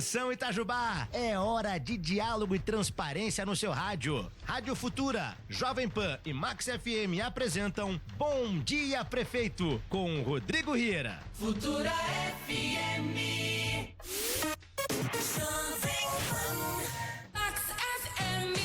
Atenção, Itajubá! É hora de diálogo e transparência no seu rádio. Rádio Futura, Jovem Pan e Max FM apresentam Bom Dia Prefeito, com Rodrigo Riera. Futura FM. Jovem Pan. Max FM.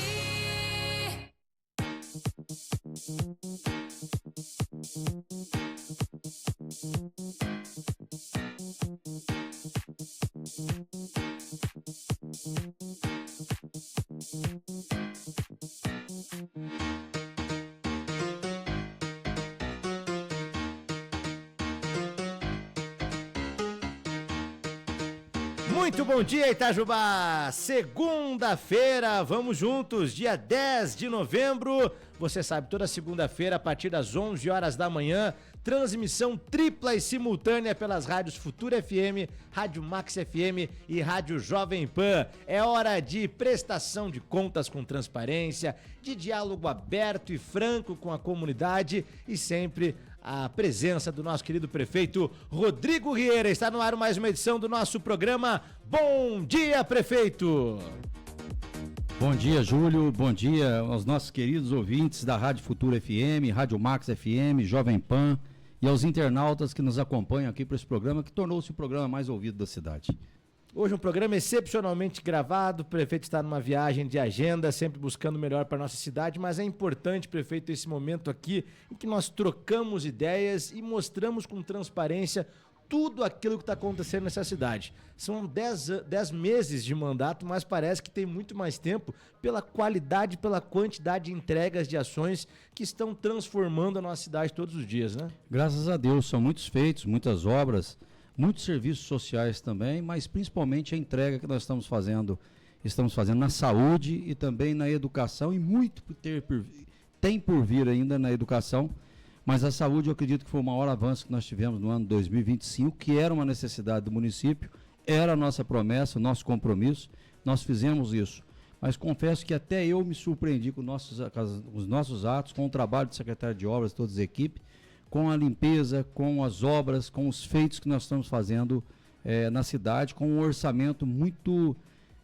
Muito bom dia, Itajubá! Segunda-feira, vamos juntos, dia 10 de novembro. Você sabe, toda segunda-feira, a partir das 11 horas da manhã, transmissão tripla e simultânea pelas rádios Futura FM, Rádio Max FM e Rádio Jovem Pan. É hora de prestação de contas com transparência, de diálogo aberto e franco com a comunidade e sempre a presença do nosso querido prefeito Rodrigo Riera. Está no ar mais uma edição do nosso programa Bom Dia, Prefeito! Bom dia, Júlio. Bom dia aos nossos queridos ouvintes da Rádio Futura FM, Rádio Max FM, Jovem Pan e aos internautas que nos acompanham aqui para esse programa que tornou-se o programa mais ouvido da cidade. Hoje um programa excepcionalmente gravado, o prefeito está numa viagem de agenda, sempre buscando o melhor para a nossa cidade, mas é importante, prefeito, esse momento aqui em que nós trocamos ideias e mostramos com transparência tudo aquilo que está acontecendo nessa cidade. São 10 meses de mandato, mas parece que tem muito mais tempo pela qualidade, pela quantidade de entregas de ações que estão transformando a nossa cidade todos os dias, né? Graças a Deus, são muitos feitos, muitas obras, muitos serviços sociais também, mas principalmente a entrega que nós estamos fazendo na saúde e também na educação, e muito tem por vir ainda na educação. Mas a saúde, eu acredito que foi o maior avanço que nós tivemos no ano 2025, que era uma necessidade do município, era a nossa promessa, o nosso compromisso, nós fizemos isso. Mas confesso que até eu me surpreendi com os nossos atos, com o trabalho do secretário de obras, toda a equipe, com a limpeza, com as obras, com os feitos que nós estamos fazendo na cidade, com um orçamento muito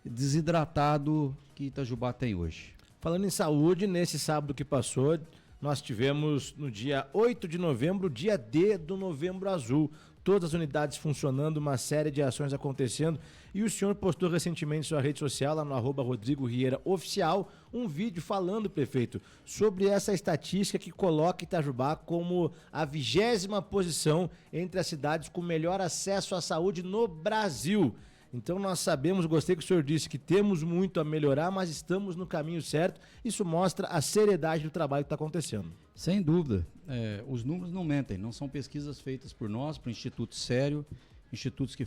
desidratado que Itajubá tem hoje. Falando em saúde, nesse sábado que passou, nós tivemos no dia 8 de novembro, dia D do Novembro Azul. Todas as unidades funcionando, uma série de ações acontecendo. E o senhor postou recentemente em sua rede social, lá no @Rodrigo Riera Oficial, um vídeo falando, prefeito, sobre essa estatística que coloca Itajubá como a 20ª posição entre as cidades com melhor acesso à saúde no Brasil. Então nós sabemos, gostei que o senhor disse que temos muito a melhorar, mas estamos no caminho certo. Isso mostra a seriedade do trabalho que está acontecendo. Sem dúvida, os números não mentem, não são pesquisas feitas por nós, por instituto sério, institutos que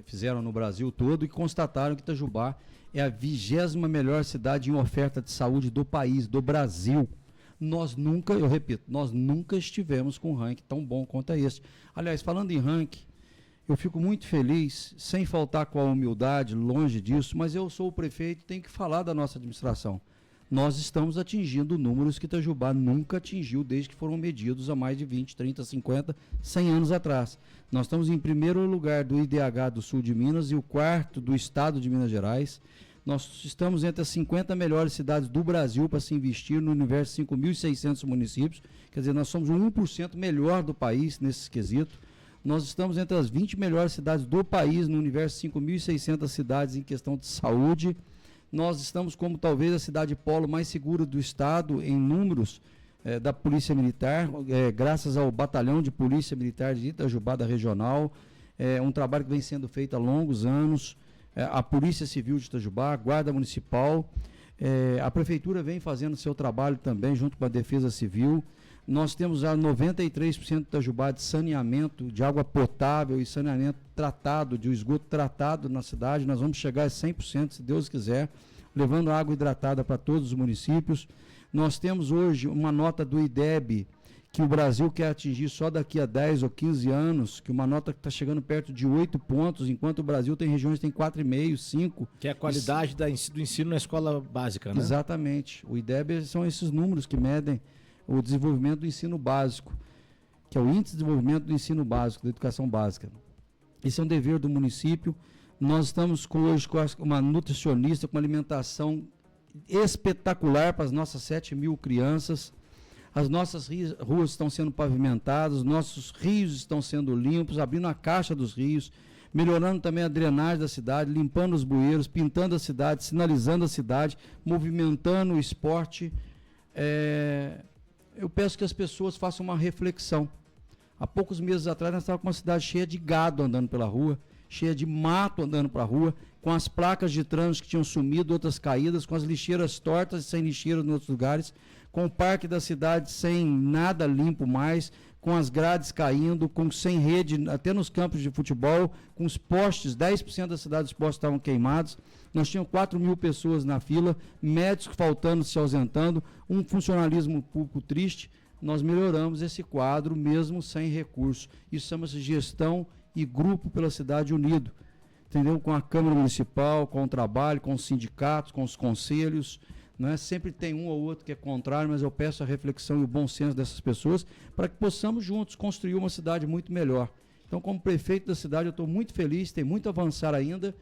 fizeram no Brasil todo e constataram que Itajubá é a 20ª melhor cidade em oferta de saúde do país, do Brasil. Nós nunca estivemos com um ranking tão bom quanto este. Aliás, falando em ranking, eu fico muito feliz, sem faltar com a humildade, longe disso, mas eu sou o prefeito e tenho que falar da nossa administração. Nós estamos atingindo números que Itajubá nunca atingiu desde que foram medidos há mais de 20, 30, 50, 100 anos atrás. Nós estamos em primeiro lugar do IDH do sul de Minas e o quarto do estado de Minas Gerais. Nós estamos entre as 50 melhores cidades do Brasil para se investir no universo de 5.600 municípios. Quer dizer, nós somos o 1% melhor do país nesse quesito. Nós estamos entre as 20 melhores cidades do país no universo de 5.600 cidades em questão de saúde. Nós estamos como talvez a cidade polo mais segura do estado em números da Polícia Militar, graças ao Batalhão de Polícia Militar de Itajubá da Regional, um trabalho que vem sendo feito há longos anos, a Polícia Civil de Itajubá, a Guarda Municipal, a Prefeitura vem fazendo seu trabalho também junto com a Defesa Civil. Nós temos já 93% de Itajubá de saneamento, de água potável e saneamento tratado, de esgoto tratado na cidade. Nós vamos chegar a 100%, se Deus quiser, levando água hidratada para todos os municípios. Nós temos hoje uma nota do IDEB, que o Brasil quer atingir só daqui a 10 ou 15 anos, que uma nota que está chegando perto de 8 pontos, enquanto o Brasil tem regiões que tem 4,5, 5. Que é a qualidade do ensino na escola básica, né? Exatamente. O IDEB são esses números que medem o desenvolvimento do ensino básico, que é o Índice de Desenvolvimento do Ensino Básico, da Educação Básica. Esse é um dever do município. Nós estamos hoje com uma nutricionista, com uma alimentação espetacular para as nossas 7.000 crianças. As nossas ruas estão sendo pavimentadas, os nossos rios estão sendo limpos, abrindo a caixa dos rios, melhorando também a drenagem da cidade, limpando os bueiros, pintando a cidade, sinalizando a cidade, movimentando o esporte. Eu peço que as pessoas façam uma reflexão. Há poucos meses atrás nós estávamos com uma cidade cheia de gado andando pela rua, cheia de mato andando para a rua, com as placas de trânsito que tinham sumido, outras caídas, com as lixeiras tortas e sem lixeiras em outros lugares, com o parque da cidade sem nada limpo mais, com as grades caindo, sem rede, até nos campos de futebol, com os postes, 10% da cidade dos postes estavam queimados. Nós tínhamos 4.000 pessoas na fila, médicos faltando, se ausentando, um funcionalismo público triste. Nós melhoramos esse quadro mesmo sem recurso. Isso chama-se gestão e grupo pela cidade unido, entendeu? Com a Câmara Municipal, com o trabalho, com os sindicatos, com os conselhos, não é? Sempre tem um ou outro que é contrário, mas eu peço a reflexão e o bom senso dessas pessoas para que possamos juntos construir uma cidade muito melhor. Então, como prefeito da cidade, eu estou muito feliz, tem muito a avançar ainda,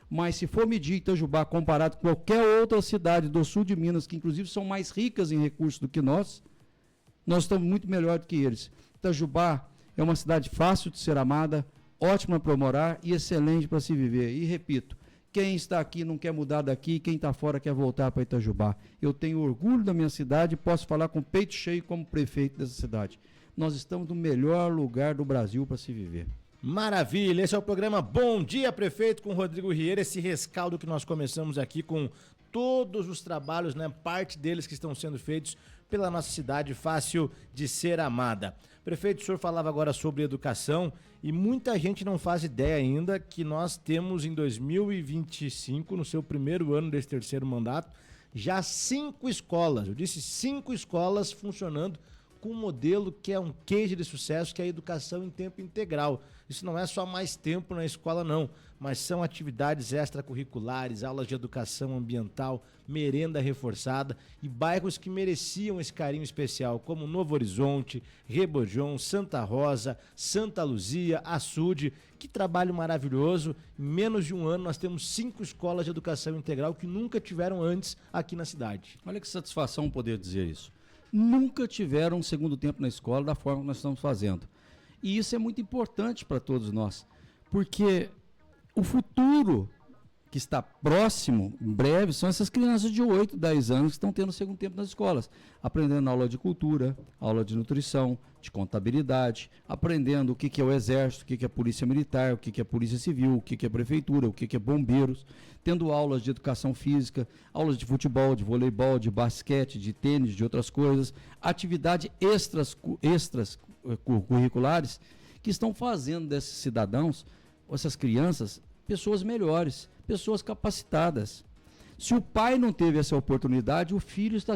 mas se for medir Itajubá comparado com qualquer outra cidade do sul de Minas, que inclusive são mais ricas em recursos do que nós estamos muito melhor do que eles. Itajubá é uma cidade fácil de ser amada, ótima para morar e excelente para se viver. E repito, quem está aqui não quer mudar daqui, quem está fora quer voltar para Itajubá. Eu tenho orgulho da minha cidade e posso falar com o peito cheio como prefeito dessa cidade. Nós estamos no melhor lugar do Brasil para se viver. Maravilha, esse é o programa Bom Dia Prefeito com Rodrigo Rieira, esse rescaldo que nós começamos aqui com todos os trabalhos, né, parte deles que estão sendo feitos pela nossa cidade fácil de ser amada. Prefeito, o senhor falava agora sobre educação e muita gente não faz ideia ainda que nós temos em 2025, no seu primeiro ano desse terceiro mandato, já 5 escolas, eu disse 5 escolas funcionando com um modelo que é um case de sucesso, que é a educação em tempo integral. Isso não é só mais tempo na escola, não, mas são atividades extracurriculares, aulas de educação ambiental, merenda reforçada e bairros que mereciam esse carinho especial, como Novo Horizonte, Rebojão, Santa Rosa, Santa Luzia, Açude. Que trabalho maravilhoso. Em menos de um ano nós temos 5 escolas de educação integral que nunca tiveram antes aqui na cidade. Olha que satisfação poder dizer isso. Nunca tiveram um segundo tempo na escola da forma que nós estamos fazendo. E isso é muito importante para todos nós, porque o futuro que está próximo, em breve, são essas crianças de 8, 10 anos que estão tendo segundo tempo nas escolas, aprendendo aula de cultura, aula de nutrição, de contabilidade, aprendendo o que é o exército, o que é a polícia militar, o que é a polícia civil, o que é a prefeitura, o que é bombeiros, tendo aulas de educação física, aulas de futebol, de voleibol, de basquete, de tênis, de outras coisas, atividades extras curriculares que estão fazendo desses cidadãos, essas crianças, pessoas melhores, pessoas capacitadas. Se o pai não teve essa oportunidade, o filho está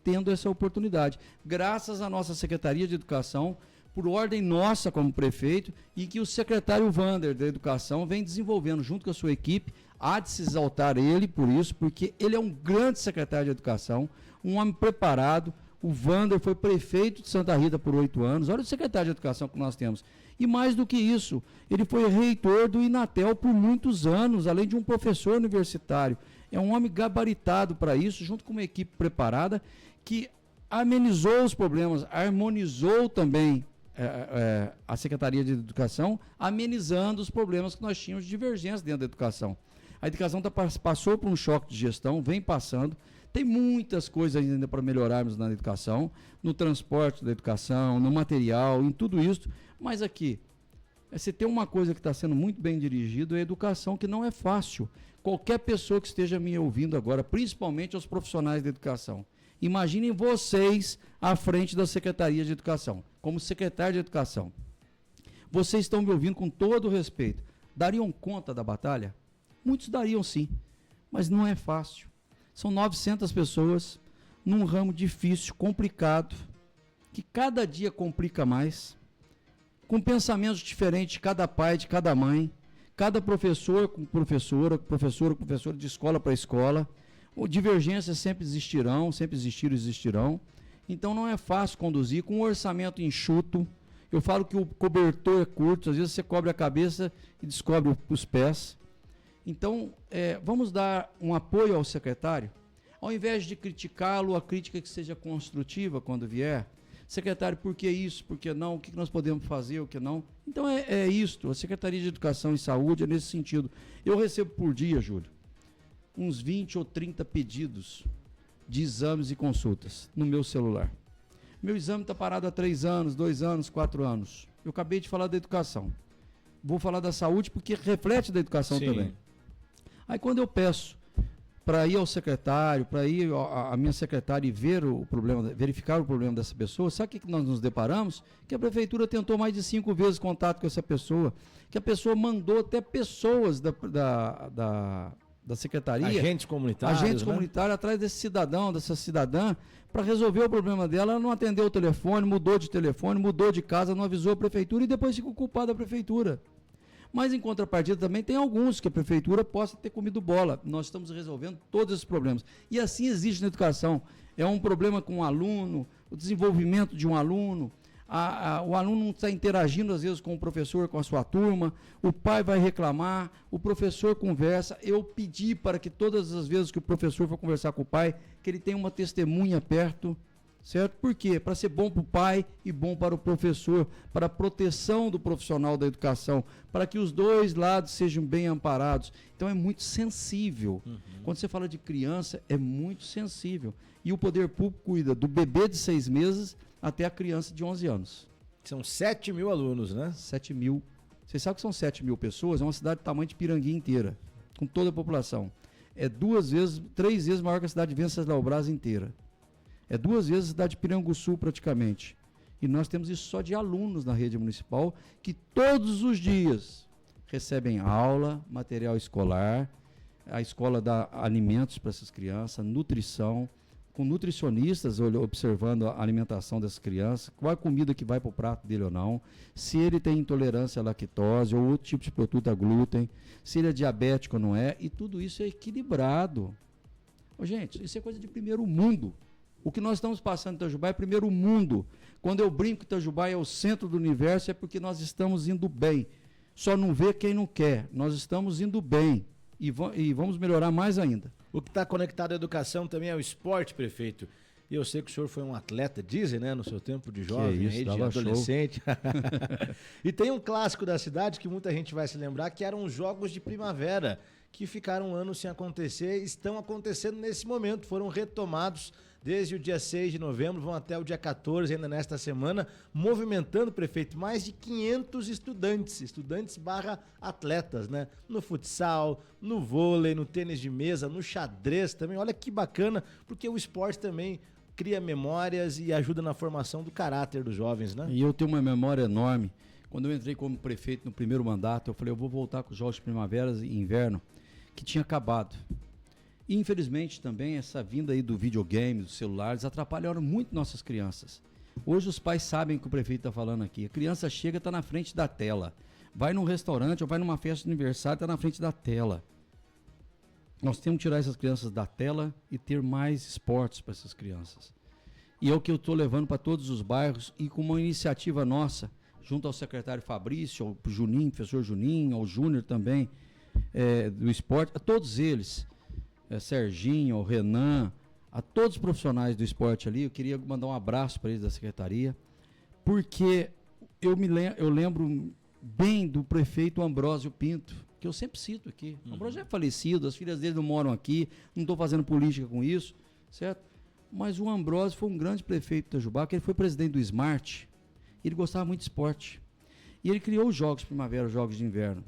tendo essa oportunidade. Graças à nossa Secretaria de Educação, por ordem nossa como prefeito, e que o secretário Vander da Educação vem desenvolvendo junto com a sua equipe. Há de se exaltar ele por isso, porque ele é um grande secretário de Educação, um homem preparado. O Vander foi prefeito de Santa Rita por 8 anos. Olha o secretário de Educação que nós temos. E mais do que isso, ele foi reitor do Inatel por muitos anos, além de um professor universitário. É um homem gabaritado para isso, junto com uma equipe preparada, que amenizou os problemas, harmonizou também a Secretaria de Educação, amenizando os problemas que nós tínhamos de divergência dentro da educação. A educação passou por um choque de gestão, vem passando. Tem muitas coisas ainda para melhorarmos na educação, no transporte da educação, no material, em tudo isso. Mas aqui, se tem uma coisa que está sendo muito bem dirigida, é a educação, que não é fácil. Qualquer pessoa que esteja me ouvindo agora, principalmente os profissionais da educação, imaginem vocês à frente da Secretaria de Educação, como secretário de Educação. Vocês estão me ouvindo com todo o respeito. Dariam conta da batalha? Muitos dariam sim, mas não é fácil. São 900 pessoas num ramo difícil, complicado, que cada dia complica mais, com pensamentos diferentes de cada pai, de cada mãe, cada professor com professora de escola para escola. Divergências sempre existirão, sempre existiram e existirão. Então não é fácil conduzir com um orçamento enxuto. Eu falo que o cobertor é curto, às vezes você cobre a cabeça e descobre os pés. Então, vamos dar um apoio ao secretário, ao invés de criticá-lo, a crítica que seja construtiva quando vier. Secretário, por que isso, por que não, o que nós podemos fazer, o que não. Então é isto, a Secretaria de Educação e Saúde é nesse sentido. Eu recebo por dia, Júlio, uns 20 ou 30 pedidos de exames e consultas no meu celular. Meu exame está parado há 3 anos, 2 anos, 4 anos. Eu acabei de falar da educação. Vou falar da saúde porque reflete da educação também. Aí quando eu peço para ir ao secretário, para ir a minha secretária e ver o problema, verificar o problema dessa pessoa, sabe o que nós nos deparamos? Que a prefeitura tentou mais de 5 vezes contato com essa pessoa, que a pessoa mandou até pessoas da secretaria, Agentes comunitários, comunitários atrás desse cidadão, dessa cidadã, para resolver o problema dela. Ela não atendeu o telefone, mudou de casa, não avisou a prefeitura e depois ficou culpada a prefeitura. Mas em contrapartida também tem alguns que a prefeitura possa ter comido bola. Nós estamos resolvendo todos esses problemas. E assim existe na educação. É um problema com o aluno, o desenvolvimento de um aluno. O aluno não está interagindo às vezes com o professor, com a sua turma. O pai vai reclamar, o professor conversa. Eu pedi para que todas as vezes que o professor for conversar com o pai, que ele tenha uma testemunha perto. Certo? Por quê? Para ser bom para o pai e bom para o professor, para a proteção do profissional da educação, para que os dois lados sejam bem amparados. Então é muito sensível. Quando você fala de criança, é muito sensível. E o poder público cuida do bebê de 6 meses até a criança de 11 anos. São 7 mil alunos, né? 7 mil. Vocês sabem que são 7 mil pessoas? É uma cidade do tamanho de Piranguinha inteira, com toda a população. É 3 vezes maior que a cidade de Venceslau-Braz inteira. É 2 vezes a cidade de Piranguçu, praticamente. E nós temos isso só de alunos na rede municipal, que todos os dias recebem aula, material escolar, a escola dá alimentos para essas crianças, nutrição, com nutricionistas observando a alimentação dessas crianças, qual a comida que vai para o prato dele ou não, se ele tem intolerância à lactose ou outro tipo de produto a glúten, se ele é diabético ou não é, e tudo isso é equilibrado. Gente, isso é coisa de primeiro mundo. O que nós estamos passando em Itajubá é primeiro mundo. Quando eu brinco que Itajubá é o centro do universo, é porque nós estamos indo bem. Só não vê quem não quer. Nós estamos indo bem e vamos melhorar mais ainda. O que está conectado à educação também é o esporte, prefeito. E eu sei que o senhor foi um atleta, dizem, né, no seu tempo de jovem, isso, aí, de adolescente. E tem um clássico da cidade que muita gente vai se lembrar, que eram os Jogos de Primavera, que ficaram anos sem acontecer, estão acontecendo nesse momento, foram retomados desde o dia 6 de novembro, vão até o dia 14, ainda nesta semana, movimentando, prefeito, mais de 500 estudantes barra atletas, né? No futsal, no vôlei, no tênis de mesa, no xadrez também. Olha que bacana, porque o esporte também cria memórias e ajuda na formação do caráter dos jovens, né? E eu tenho uma memória enorme. Quando eu entrei como prefeito no primeiro mandato, eu falei, eu vou voltar com os Jogos de Primavera e Inverno, que tinha acabado. E, infelizmente, também essa vinda aí do videogame, dos celulares, atrapalharam muito nossas crianças. Hoje os pais sabem o que o prefeito está falando aqui. A criança chega e está na frente da tela. Vai num restaurante ou vai numa festa de aniversário, está na frente da tela. Nós temos que tirar essas crianças da tela e ter mais esportes para essas crianças. E é o que eu estou levando para todos os bairros e com uma iniciativa nossa, junto ao secretário Fabrício, ao Juninho, professor Juninho, ao Júnior também, do esporte, a todos eles, Serginho, ao Renan, a todos os profissionais do esporte ali, eu queria mandar um abraço para eles da secretaria, porque eu lembro bem do prefeito Ambrósio Pinto, que eu sempre cito aqui. O Ambrósio é falecido, as filhas dele não moram aqui, não estou fazendo política com isso, certo? Mas o Ambrósio foi um grande prefeito de Itajubá, que ele foi presidente do Smart, ele gostava muito de esporte. E ele criou os Jogos de Primavera, os Jogos de Inverno.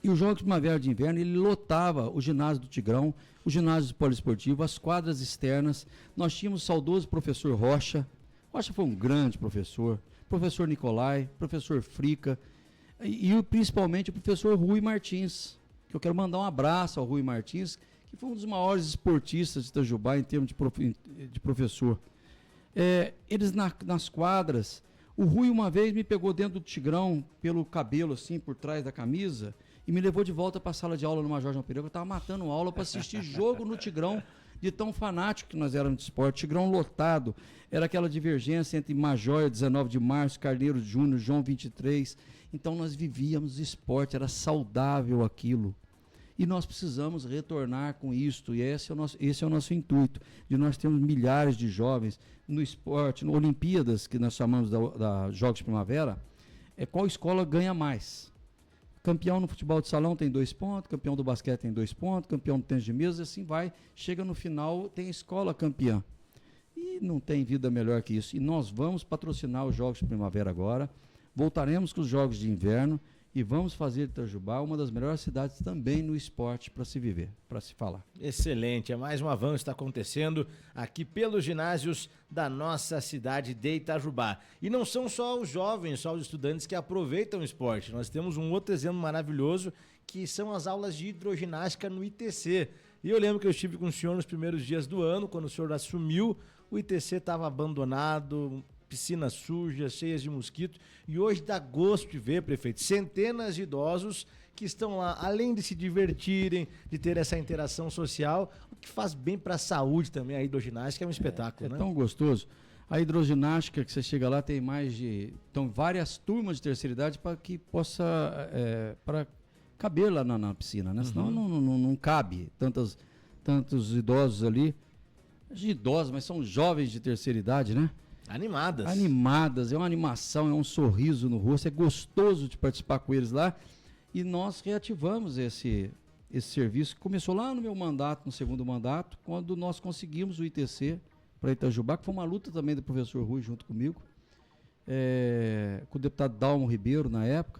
E os Jogos de Primavera de Inverno, ele lotava o ginásio do Tigrão, o ginásio poliesportivo, as quadras externas. Nós tínhamos o saudoso professor Rocha. Rocha foi um grande professor. Professor Nicolai, professor Frica e principalmente o professor Rui Martins, que eu quero mandar um abraço ao Rui Martins, que foi um dos maiores esportistas de Itajubá em termos de professor. Eles nas quadras, o Rui uma vez me pegou dentro do Tigrão, pelo cabelo assim, por trás da camisa, e me levou de volta para a sala de aula no Major João Pereira. Eu estava matando aula para assistir jogo no Tigrão, de tão fanático que nós éramos de esporte. Tigrão lotado, era aquela divergência entre Major, 19 de março, Carneiro Júnior, João 23. Então nós vivíamos esporte, era saudável aquilo. E nós precisamos retornar com isto, e esse é o nosso intuito, de nós termos milhares de jovens no esporte, no Olimpíadas, que nós chamamos da Jogos de Primavera, qual escola ganha mais. Campeão no futebol de salão tem 2 pontos, campeão do basquete tem 2 pontos, campeão do tênis de mesa, assim vai, chega no final, tem escola campeã. E não tem vida melhor que isso. E nós vamos patrocinar os Jogos de Primavera agora, voltaremos com os Jogos de Inverno e vamos fazer de Itajubá uma das melhores cidades também no esporte para se viver, para se falar. Excelente, é mais um avanço que está acontecendo aqui pelos ginásios da nossa cidade de Itajubá. E não são só os jovens, só os estudantes que aproveitam o esporte. Nós temos um outro exemplo maravilhoso, que são as aulas de hidroginástica no ITC. E eu lembro que eu estive com o senhor nos primeiros dias do ano, quando o senhor assumiu, o ITC estava abandonado, piscinas sujas, cheias de mosquito, e hoje dá gosto de ver, prefeito, centenas de idosos que estão lá, além de se divertirem, de ter essa interação social, o que faz bem para a saúde também, a hidroginástica é um espetáculo, né? É tão gostoso. A hidroginástica, que você chega lá, tem então, várias turmas de terceira idade para que possa, para caber lá na piscina, né? Senão não cabe tantos idosos ali. Idosos, mas são jovens de terceira idade, né? Animadas, é uma animação, é um sorriso no rosto, é gostoso de participar com eles lá. E nós reativamos esse serviço, que começou lá no meu mandato, no segundo mandato, quando nós conseguimos o ITC para Itajubá, que foi uma luta também do professor Rui junto comigo, com o deputado Dalmo Ribeiro na época.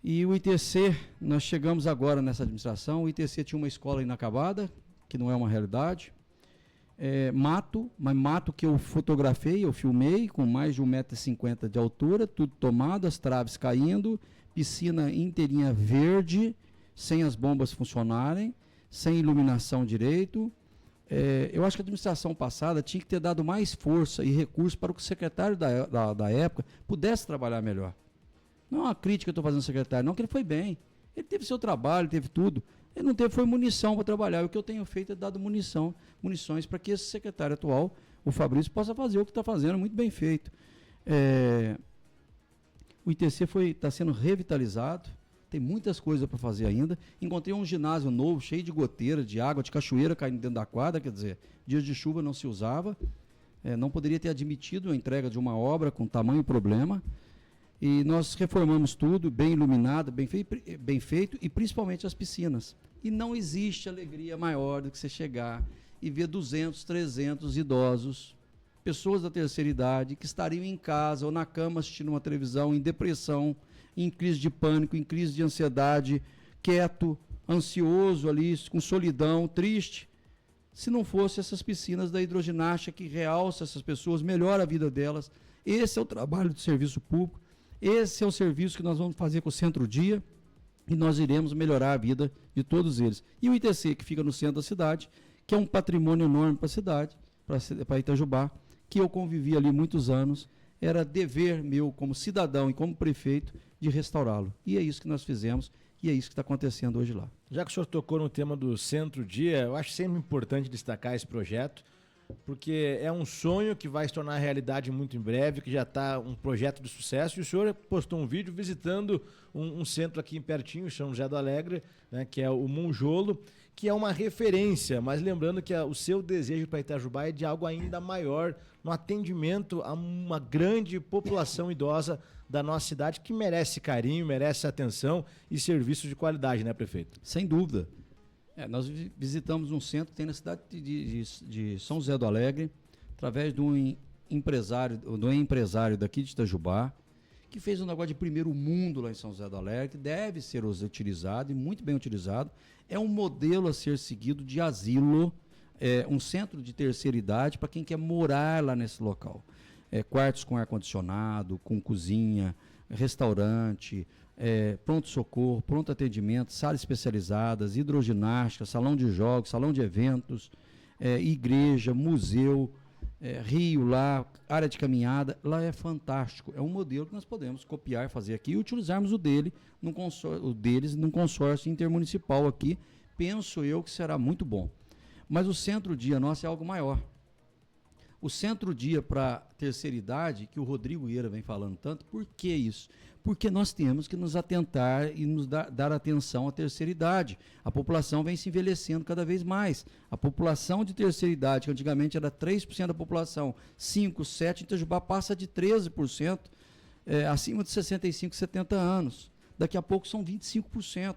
E o ITC, nós chegamos agora nessa administração, o ITC tinha uma escola inacabada, que não é uma realidade. Mato que eu fotografei, eu filmei, com mais de 1,50 m de altura, tudo tomado, as traves caindo, piscina inteirinha verde, sem as bombas funcionarem, sem iluminação direito. Eu acho que a administração passada tinha que ter dado mais força e recurso para que o secretário da época pudesse trabalhar melhor. Não é uma crítica que eu estou fazendo ao secretário, não, que ele foi bem. Ele teve seu trabalho, teve tudo. Ele não teve, foi munição para trabalhar. O que eu tenho feito é dado munições para que esse secretário atual, o Fabrício, possa fazer o que está fazendo, muito bem feito. O ITC está sendo revitalizado, tem muitas coisas para fazer ainda. Encontrei um ginásio novo, cheio de goteira, de água, de cachoeira caindo dentro da quadra, quer dizer, dias de chuva não se usava. Não poderia ter admitido a entrega de uma obra com tamanho problema. E nós reformamos tudo, bem iluminado, bem feito, e principalmente as piscinas. E não existe alegria maior do que você chegar e ver 200, 300 idosos, pessoas da terceira idade, que estariam em casa ou na cama assistindo uma televisão, em depressão, em crise de pânico, em crise de ansiedade, quieto, ansioso ali, com solidão, triste. Se não fosse essas piscinas da hidroginástica que realça essas pessoas, melhora a vida delas. Esse é o trabalho do serviço público. Esse é o serviço que nós vamos fazer com o Centro-Dia e nós iremos melhorar a vida de todos eles. E o ITC, que fica no centro da cidade, que é um patrimônio enorme para a cidade, para Itajubá, que eu convivi ali muitos anos, era dever meu como cidadão e como prefeito de restaurá-lo. E é isso que nós fizemos e é isso que está acontecendo hoje lá. Já que o senhor tocou no tema do Centro-Dia, eu acho sempre importante destacar esse projeto, porque é um sonho que vai se tornar realidade muito em breve, que já está um projeto de sucesso, e o senhor postou um vídeo visitando um centro aqui pertinho, São José do Alegre, né, que é o Monjolo, que é uma referência, mas lembrando que o seu desejo para Itajubá é de algo ainda maior, no atendimento a uma grande população idosa da nossa cidade, que merece carinho, merece atenção e serviços de qualidade, né, prefeito? Sem dúvida. Nós visitamos um centro que tem na cidade de São José do Alegre, através de um empresário daqui de Itajubá, que fez um negócio de primeiro mundo lá em São José do Alegre, que deve ser utilizado, e muito bem utilizado. É um modelo a ser seguido de asilo, um centro de terceira idade para quem quer morar lá nesse local. Quartos com ar-condicionado, com cozinha, restaurante, pronto-socorro, pronto atendimento, salas especializadas, hidroginástica, salão de jogos, salão de eventos, igreja, museu, rio lá, área de caminhada. Lá é fantástico. É um modelo que nós podemos copiar, fazer aqui e utilizarmos o deles num consórcio intermunicipal aqui. Penso eu que será muito bom. Mas o Centro-Dia nosso é algo maior. O Centro-Dia para terceira idade, que o Rodrigo Ieira vem falando tanto, por que isso? Porque nós temos que nos atentar e nos dar atenção à terceira idade. A população vem se envelhecendo cada vez mais. A população de terceira idade, que antigamente era 3% da população, 5%, 7%, em Itajubá passa de 13%, acima de 65, 70 anos. Daqui a pouco são 25%.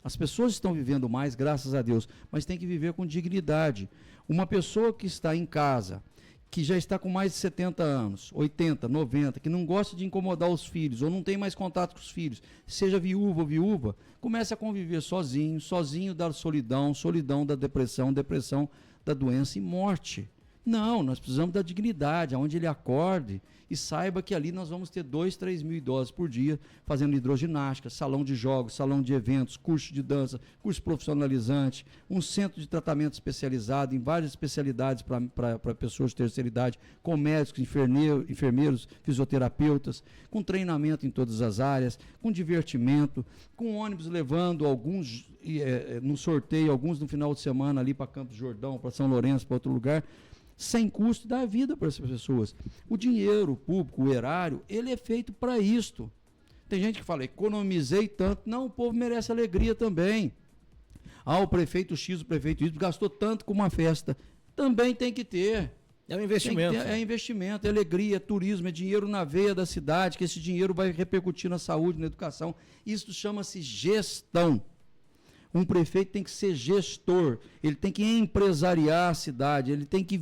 As pessoas estão vivendo mais, graças a Deus, mas tem que viver com dignidade. Uma pessoa que está em casa, que já está com mais de 70 anos, 80, 90, que não gosta de incomodar os filhos, ou não tem mais contato com os filhos, seja viúva ou viúva, comece a conviver sozinho, sozinho da solidão, solidão da depressão, depressão da doença e morte. Não, nós precisamos da dignidade, onde ele acorde e saiba que ali nós vamos ter 2, 3 mil idosos por dia fazendo hidroginástica, salão de jogos, salão de eventos, curso de dança, curso profissionalizante, um centro de tratamento especializado em várias especialidades para pessoas de terceira idade, com médicos, enfermeiros, fisioterapeutas, com treinamento em todas as áreas, com divertimento, com ônibus levando alguns no sorteio, alguns no final de semana ali para Campos do Jordão, para São Lourenço, para outro lugar, sem custo, dá vida para essas pessoas. O dinheiro público, o erário, ele é feito para isto. Tem gente que fala, economizei tanto. Não, o povo merece alegria também. O prefeito X, o prefeito Y gastou tanto com uma festa. Também tem que ter. É um investimento. É investimento, é alegria, é turismo, é dinheiro na veia da cidade, que esse dinheiro vai repercutir na saúde, na educação. Isso chama-se gestão. Um prefeito tem que ser gestor, ele tem que empresariar a cidade, ele tem que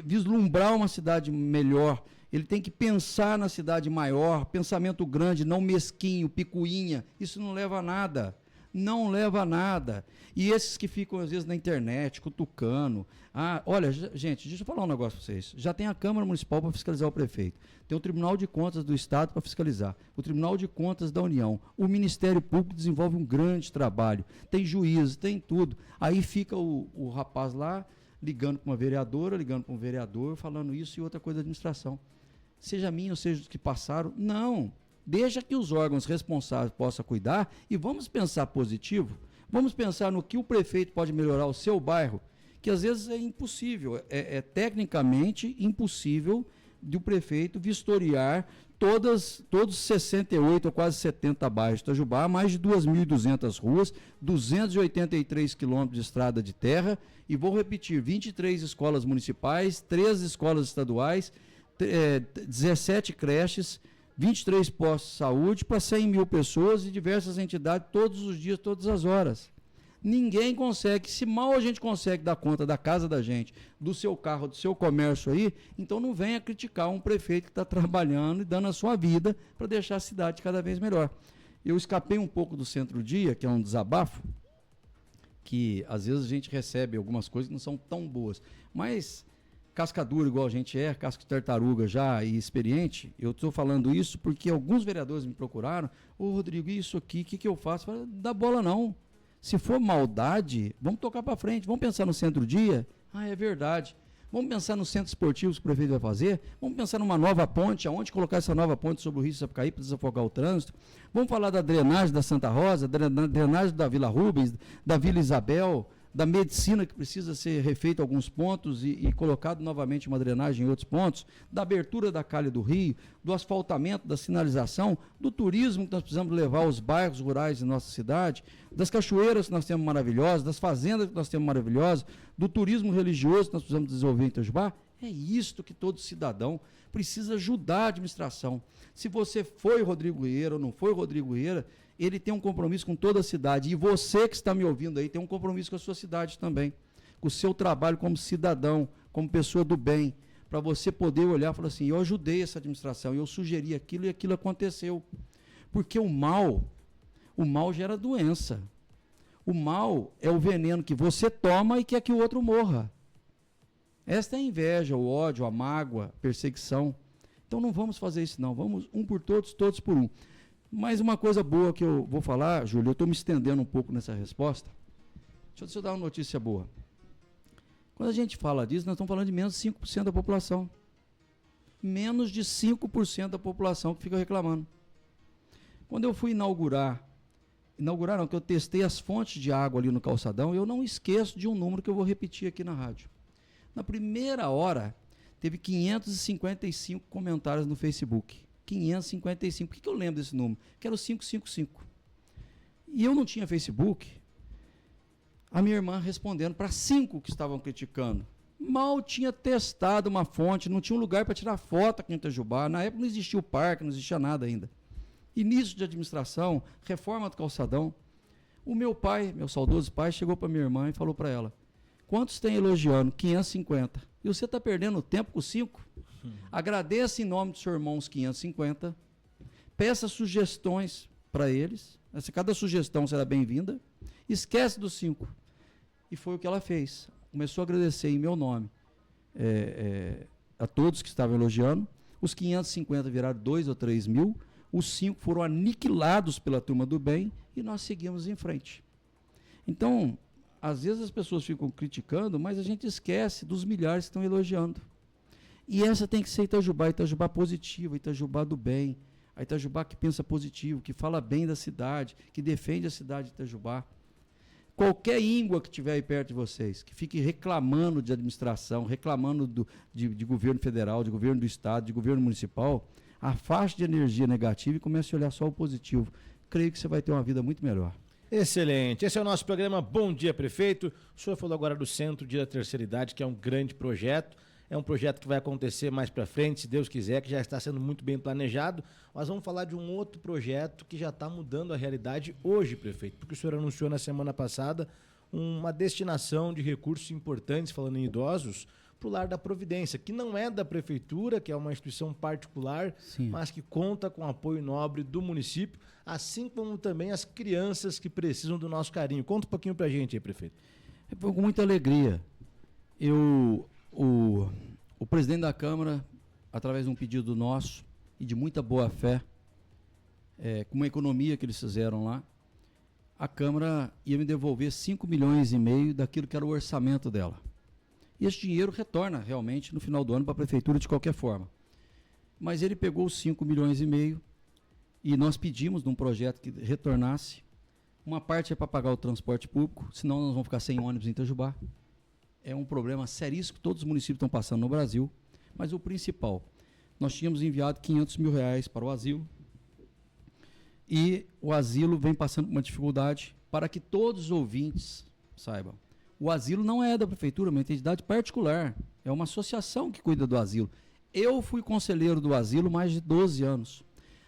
vislumbrar uma cidade melhor, ele tem que pensar na cidade maior, pensamento grande, não mesquinho, picuinha. Isso não leva a nada. Não leva a nada. E esses que ficam, às vezes, na internet, cutucando. Olha, gente, deixa eu falar um negócio para vocês. Já tem a Câmara Municipal para fiscalizar o prefeito. Tem o Tribunal de Contas do Estado para fiscalizar. O Tribunal de Contas da União. O Ministério Público desenvolve um grande trabalho. Tem juízes, tem tudo. Aí fica o rapaz lá, ligando para uma vereadora, ligando para um vereador, falando isso e outra coisa da administração. Seja minha ou seja dos que passaram. Não. Deixa que os órgãos responsáveis possam cuidar e vamos pensar positivo, vamos pensar no que o prefeito pode melhorar o seu bairro, que às vezes é impossível, é tecnicamente impossível de o prefeito vistoriar todos 68 ou quase 70 bairros de Itajubá, mais de 2.200 ruas, 283 quilômetros de estrada de terra, e vou repetir, 23 escolas municipais, 13 escolas estaduais, 17 creches, 23 postos de saúde para 100 mil pessoas e diversas entidades todos os dias, todas as horas. Ninguém consegue, se mal a gente consegue dar conta da casa da gente, do seu carro, do seu comércio aí, então não venha criticar um prefeito que está trabalhando e dando a sua vida para deixar a cidade cada vez melhor. Eu escapei um pouco do Centro-Dia, que é um desabafo, que às vezes a gente recebe algumas coisas que não são tão boas, mas casca dura igual a gente casca de tartaruga já e experiente, eu estou falando isso porque alguns vereadores me procuraram, Rodrigo, isso aqui, o que eu faço? Eu falei, dá bola não. Se for maldade, vamos tocar para frente, vamos pensar no Centro-Dia? É verdade. Vamos pensar nos centros esportivos que o prefeito vai fazer? Vamos pensar numa nova ponte, aonde colocar essa nova ponte sobre o Rio Sapucaí para desafogar o trânsito? Vamos falar da drenagem da Santa Rosa, da drenagem da Vila Rubens, da Vila Isabel, da medicina que precisa ser refeito alguns pontos e colocado novamente uma drenagem em outros pontos, da abertura da calha do rio, do asfaltamento, da sinalização, do turismo que nós precisamos levar aos bairros rurais de nossa cidade, das cachoeiras que nós temos maravilhosas, das fazendas que nós temos maravilhosas, do turismo religioso que nós precisamos desenvolver em Itajubá. É isto que todo cidadão precisa ajudar a administração. Se você foi Rodrigo Vieira ou não foi Rodrigo Vieira, ele tem um compromisso com toda a cidade. E você que está me ouvindo aí tem um compromisso com a sua cidade também. Com o seu trabalho como cidadão, como pessoa do bem. Para você poder olhar e falar assim, eu ajudei essa administração, eu sugeri aquilo e aquilo aconteceu. Porque o mal gera doença. O mal é o veneno que você toma e quer que o outro morra. Esta é a inveja, o ódio, a mágoa, a perseguição. Então não vamos fazer isso não. Vamos um por todos, todos por um. Mas uma coisa boa que eu vou falar, Júlio, eu estou me estendendo um pouco nessa resposta. Deixa eu dar uma notícia boa. Quando a gente fala disso, nós estamos falando de menos de 5% da população. Menos de 5% da população que fica reclamando. Quando eu fui inaugurar não, que eu testei as fontes de água ali no calçadão, eu não esqueço de um número que eu vou repetir aqui na rádio. Na primeira hora, teve 555 comentários no Facebook. 555. Por que eu lembro desse número? Que era o 555. E eu não tinha Facebook. A minha irmã respondendo para 5 que estavam criticando. Mal tinha testado uma fonte, não tinha um lugar para tirar foto aqui em Itajubá. Na época não existia o parque, não existia nada ainda. Início de administração, reforma do calçadão. O meu pai, meu saudoso pai, chegou para minha irmã e falou para ela: quantos tem elogiando? 550. E você está perdendo tempo com 5? Agradeça em nome do seu irmão os 550. Peça sugestões para eles. Cada sugestão será bem-vinda. Esquece dos 5. E foi o que ela fez. Começou a agradecer em meu nome a todos que estavam elogiando. Os 550 viraram 2 ou 3 mil. Os 5 foram aniquilados pela turma do bem e nós seguimos em frente. Então, às vezes as pessoas ficam criticando, mas a gente esquece dos milhares que estão elogiando. E essa tem que ser Itajubá, Itajubá positiva, Itajubá do bem, a Itajubá que pensa positivo, que fala bem da cidade, que defende a cidade de Itajubá. Qualquer íngua que estiver aí perto de vocês, que fique reclamando de administração, reclamando de governo federal, de governo do estado, de governo municipal, afaste de energia negativa e comece a olhar só o positivo. Creio que você vai ter uma vida muito melhor. Excelente. Esse é o nosso programa Bom Dia Prefeito. O senhor falou agora do Centro Dia da Terceira Idade, que é um grande projeto. É um projeto que vai acontecer mais para frente, se Deus quiser, que já está sendo muito bem planejado. Mas vamos falar de um outro projeto que já está mudando a realidade hoje, prefeito, porque o senhor anunciou na semana passada uma destinação de recursos importantes, falando em idosos, para o Lar da Providência, que não é da prefeitura, que é uma instituição particular, Sim, mas que conta com apoio nobre do município, assim como também as crianças que precisam do nosso carinho. Conta um pouquinho para a gente aí, prefeito. com muita alegria. O presidente da Câmara, através de um pedido nosso e de muita boa fé, com uma economia que eles fizeram lá, a Câmara ia me devolver 5 milhões e meio daquilo que era o orçamento dela. E esse dinheiro retorna realmente no final do ano para a prefeitura de qualquer forma. Mas ele pegou os 5 milhões e meio e nós pedimos num projeto que retornasse. Uma parte é para pagar o transporte público, senão nós vamos ficar sem ônibus em Itajubá. É um problema seríssimo que todos os municípios estão passando no Brasil. Mas o principal, nós tínhamos enviado 500 mil reais para o asilo. E o asilo vem passando por uma dificuldade para que todos os ouvintes saibam. O asilo não é da prefeitura, é uma entidade particular. É uma associação que cuida do asilo. Eu fui conselheiro do asilo mais de 12 anos.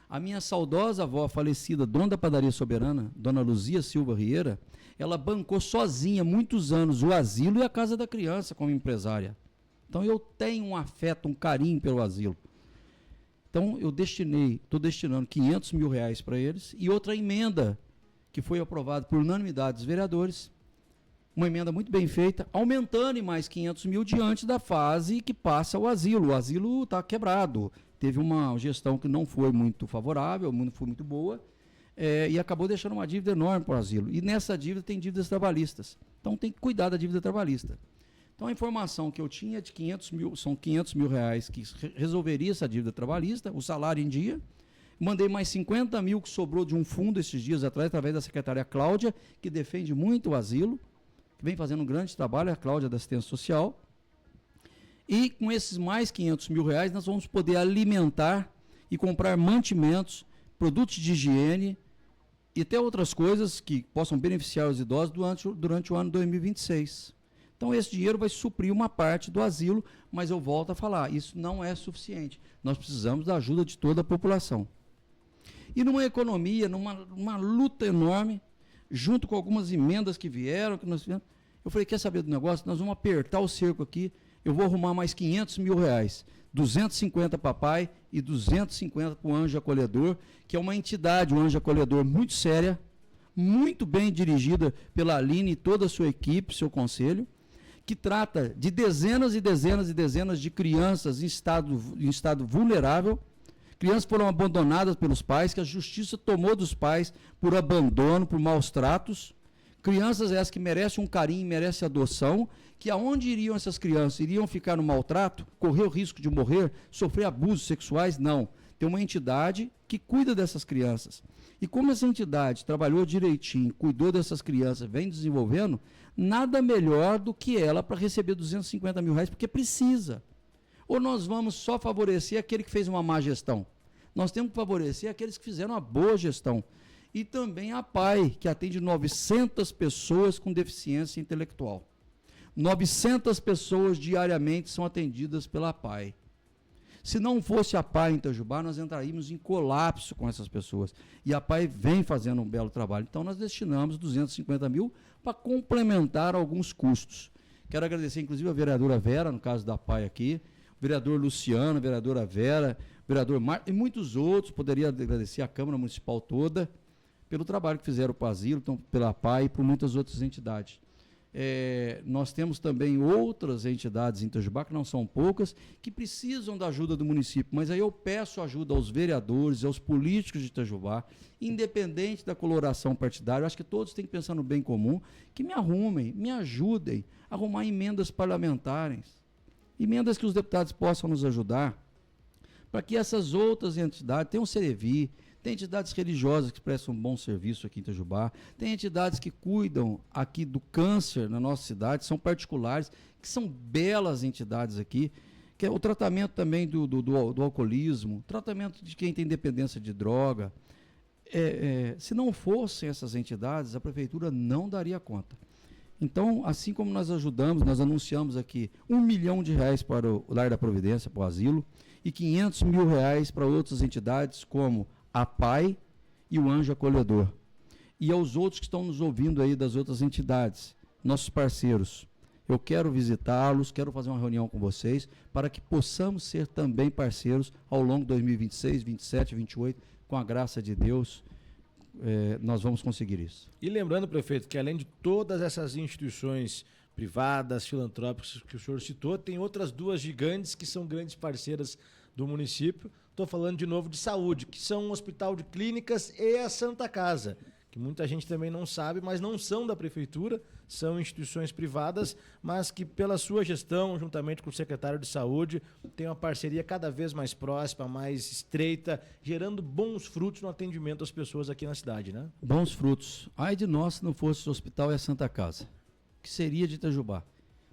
A minha saudosa avó falecida, dona da padaria Soberana, dona Luzia Silva Rieira, ela bancou sozinha muitos anos o asilo e a casa da criança como empresária. Então eu tenho um afeto, um carinho pelo asilo. Então eu estou destinando 500 mil reais para eles e outra emenda que foi aprovada por unanimidade dos vereadores, uma emenda muito bem feita, aumentando em mais 500 mil diante da fase que passa o asilo. O asilo está quebrado, teve uma gestão que não foi muito favorável, não foi muito boa, e acabou deixando uma dívida enorme para o asilo. E nessa dívida tem dívidas trabalhistas. Então tem que cuidar da dívida trabalhista. Então a informação que eu tinha de 500 mil, são 500 mil reais que resolveria essa dívida trabalhista, o salário em dia. Mandei mais 50 mil que sobrou de um fundo esses dias atrás, através da secretária Cláudia, que defende muito o asilo, que vem fazendo um grande trabalho, a Cláudia da Assistência Social. E com esses mais 500 mil reais, nós vamos poder alimentar e comprar mantimentos, produtos de higiene e até outras coisas que possam beneficiar os idosos durante o ano 2026. Então esse dinheiro vai suprir uma parte do asilo, mas eu volto a falar, isso não é suficiente. Nós precisamos da ajuda de toda a população. E numa economia, numa luta enorme, junto com algumas emendas que vieram, eu falei, quer saber do negócio? Nós vamos apertar o cerco aqui, eu vou arrumar mais 500 mil reais, 250 para papai e 250 para o Anjo Acolhedor, que é uma entidade, um Anjo Acolhedor muito séria, muito bem dirigida pela Aline e toda a sua equipe, seu conselho, que trata de dezenas e dezenas e dezenas de crianças em estado vulnerável. Crianças foram abandonadas pelos pais, que a justiça tomou dos pais por abandono, por maus tratos. Crianças essas que merecem um carinho, merecem adoção, que aonde iriam essas crianças? Iriam ficar no maltrato, correr o risco de morrer, sofrer abusos sexuais? Não. Tem uma entidade que cuida dessas crianças. E como essa entidade trabalhou direitinho, cuidou dessas crianças, vem desenvolvendo, nada melhor do que ela para receber 250 mil reais, porque precisa. Ou nós vamos só favorecer aquele que fez uma má gestão? Nós temos que favorecer aqueles que fizeram uma boa gestão. E também a PAI, que atende 900 pessoas com deficiência intelectual. 900 pessoas diariamente são atendidas pela PAI. Se não fosse a PAI em Itajubá, nós entraríamos em colapso com essas pessoas. E a PAI vem fazendo um belo trabalho. Então, nós destinamos 250 mil para complementar alguns custos. Quero agradecer, inclusive, a vereadora Vera, no caso da PAI aqui, o vereador Luciano, a vereadora Vera, o vereador Marcos e muitos outros. Poderia agradecer a Câmara Municipal toda pelo trabalho que fizeram para o asilo, então, pela PAI e por muitas outras entidades. Nós temos também outras entidades em Itajubá, que não são poucas, que precisam da ajuda do município, mas aí eu peço ajuda aos vereadores, aos políticos de Itajubá, independente da coloração partidária. Eu acho que todos têm que pensar no bem comum, que me arrumem, me ajudem a arrumar emendas parlamentares, emendas que os deputados possam nos ajudar, para que essas outras entidades, tem o Cerevi, tem entidades religiosas que prestam um bom serviço aqui em Itajubá, tem entidades que cuidam aqui do câncer na nossa cidade, são particulares, que são belas entidades aqui, que é o tratamento também do alcoolismo, tratamento de quem tem dependência de droga. Se não fossem essas entidades, a prefeitura não daria conta. Então, assim como nós ajudamos, nós anunciamos aqui R$1 milhão para o Lar da Providência, para o asilo, e R$500 mil para outras entidades como a PAI e o Anjo Acolhedor. E aos outros que estão nos ouvindo aí das outras entidades, nossos parceiros, eu quero visitá-los, quero fazer uma reunião com vocês, para que possamos ser também parceiros ao longo de 2026, 27, 28, com a graça de Deus, nós vamos conseguir isso. E lembrando, prefeito, que além de todas essas instituições privadas, filantrópicas que o senhor citou, tem outras duas gigantes que são grandes parceiras do município. Estou falando de novo de saúde, que são o Hospital de Clínicas e a Santa Casa, que muita gente também não sabe, mas não são da prefeitura, são instituições privadas, mas que pela sua gestão, juntamente com o secretário de Saúde, tem uma parceria cada vez mais próxima, mais estreita, gerando bons frutos no atendimento às pessoas aqui na cidade, né? Bons frutos. Ai de nós se não fosse o hospital e a Santa Casa, que seria de Itajubá.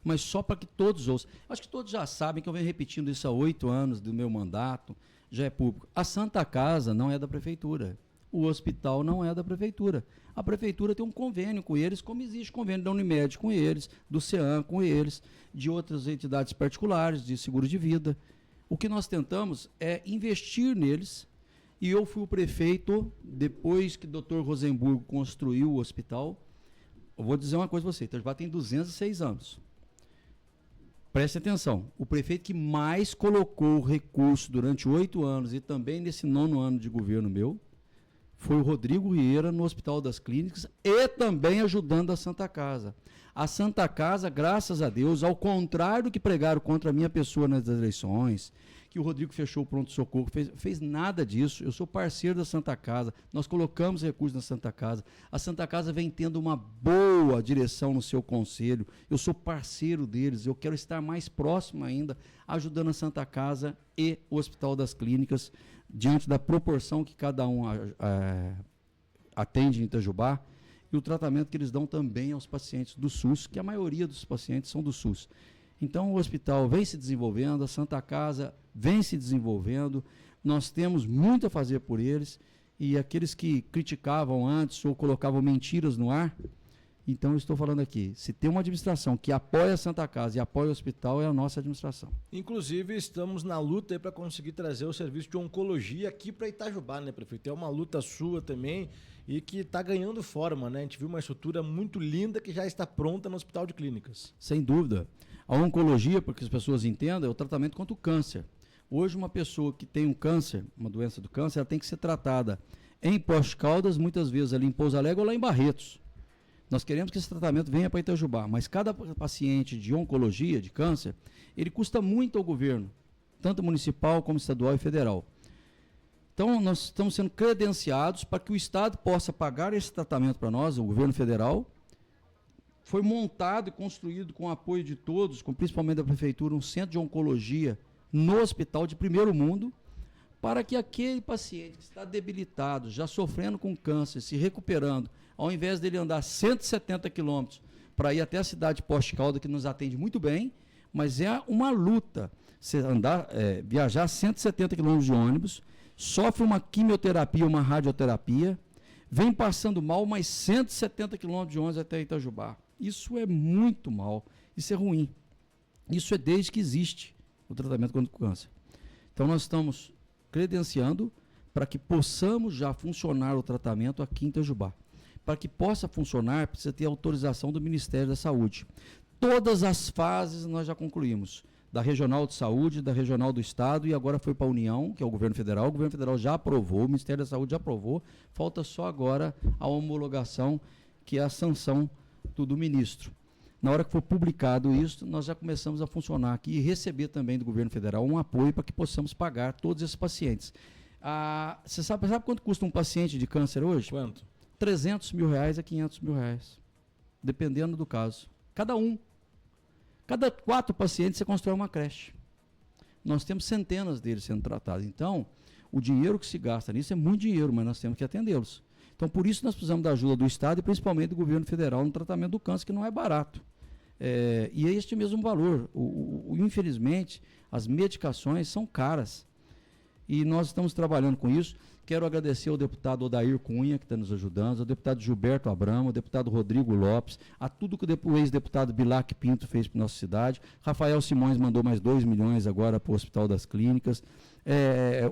Mas só para que todos ouçam. Acho que todos já sabem que eu venho repetindo isso há 8 anos do meu mandato, já é público. A Santa Casa não é da prefeitura. O hospital não é da prefeitura. A prefeitura tem um convênio com eles, como existe convênio da Unimed com eles, do CEAM com eles, de outras entidades particulares, de seguro de vida. O que nós tentamos é investir neles, e eu fui o prefeito, depois que o Dr. Rosenburgo construiu o hospital. Eu vou dizer uma coisa para você, Itajubá tem 206 anos. Preste atenção, o prefeito que mais colocou recurso durante 8 anos e também nesse 9º ano de governo meu, foi o Rodrigo Rieira no Hospital das Clínicas e também ajudando a Santa Casa. A Santa Casa, graças a Deus, ao contrário do que pregaram contra a minha pessoa nas eleições, que o Rodrigo fechou o pronto-socorro, fez nada disso. Eu sou parceiro da Santa Casa, nós colocamos recursos na Santa Casa. A Santa Casa vem tendo uma boa direção no seu conselho, eu sou parceiro deles, eu quero estar mais próximo ainda, ajudando a Santa Casa e o Hospital das Clínicas, diante da proporção que cada um atende em Itajubá, e o tratamento que eles dão também aos pacientes do SUS, que a maioria dos pacientes são do SUS. Então o hospital vem se desenvolvendo, a Santa Casa vem se desenvolvendo, nós temos muito a fazer por eles, e aqueles que criticavam antes ou colocavam mentiras no ar, então eu estou falando aqui, se tem uma administração que apoia a Santa Casa e apoia o hospital, é a nossa administração. Inclusive, estamos na luta para conseguir trazer o serviço de oncologia aqui para Itajubá, né, prefeito? É uma luta sua também e que está ganhando forma, né? A gente viu uma estrutura muito linda que já está pronta no Hospital de Clínicas. Sem dúvida. A oncologia, para que as pessoas entendam, é o tratamento contra o câncer. Hoje, uma pessoa que tem um câncer, uma doença do câncer, ela tem que ser tratada em Poços de Caldas, muitas vezes ali em Pouso Alegre ou lá em Barretos. Nós queremos que esse tratamento venha para Itajubá, mas cada paciente de oncologia, de câncer, ele custa muito ao governo, tanto municipal como estadual e federal. Então, nós estamos sendo credenciados para que o Estado possa pagar esse tratamento para nós, o governo federal. Foi montado e construído com o apoio de todos, com principalmente da prefeitura, um centro de oncologia no hospital de primeiro mundo, para que aquele paciente que está debilitado, já sofrendo com câncer, se recuperando, ao invés dele andar 170 quilômetros para ir até a cidade de Poços de Caldas, que nos atende muito bem, mas é uma luta. Você viajar 170 quilômetros de ônibus, sofre uma quimioterapia, uma radioterapia, vem passando mal mais 170 quilômetros de ônibus até Itajubá. Isso é muito mal, isso é ruim. Isso é desde que existe o tratamento contra o câncer. Então nós estamos credenciando para que possamos já funcionar o tratamento aqui em Itajubá. Para que possa funcionar, precisa ter autorização do Ministério da Saúde. Todas as fases nós já concluímos. Da Regional de Saúde, da Regional do Estado e agora foi para a União, que é o Governo Federal. O Governo Federal já aprovou, o Ministério da Saúde já aprovou. Falta só agora a homologação, que é a sanção do ministro. Na hora que for publicado isso, nós já começamos a funcionar aqui e receber também do Governo Federal um apoio para que possamos pagar todos esses pacientes. Você sabe quanto custa um paciente de câncer hoje? Quanto? 300 mil reais a 500 mil reais, dependendo do caso. Cada um. Cada 4 pacientes você constrói uma creche. Nós temos centenas deles sendo tratados. Então, o dinheiro que se gasta nisso é muito dinheiro, mas nós temos que atendê-los. Então, por isso nós precisamos da ajuda do Estado e principalmente do governo federal no tratamento do câncer, que não é barato. E é este mesmo valor. Infelizmente, as medicações são caras. E nós estamos trabalhando com isso. Quero agradecer ao deputado Odair Cunha, que está nos ajudando, ao deputado Gilberto Abramo, ao deputado Rodrigo Lopes, a tudo que o ex-deputado Bilac Pinto fez para nossa cidade. Rafael Simões mandou mais 2 milhões agora para o Hospital das Clínicas.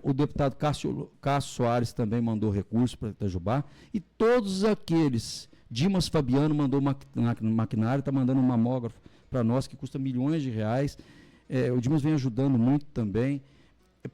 O deputado Cássio Soares também mandou recursos para Itajubá. E todos aqueles, Dimas Fabiano mandou maquinário, está mandando um mamógrafo para nós que custa milhões de reais. O Dimas vem ajudando muito também.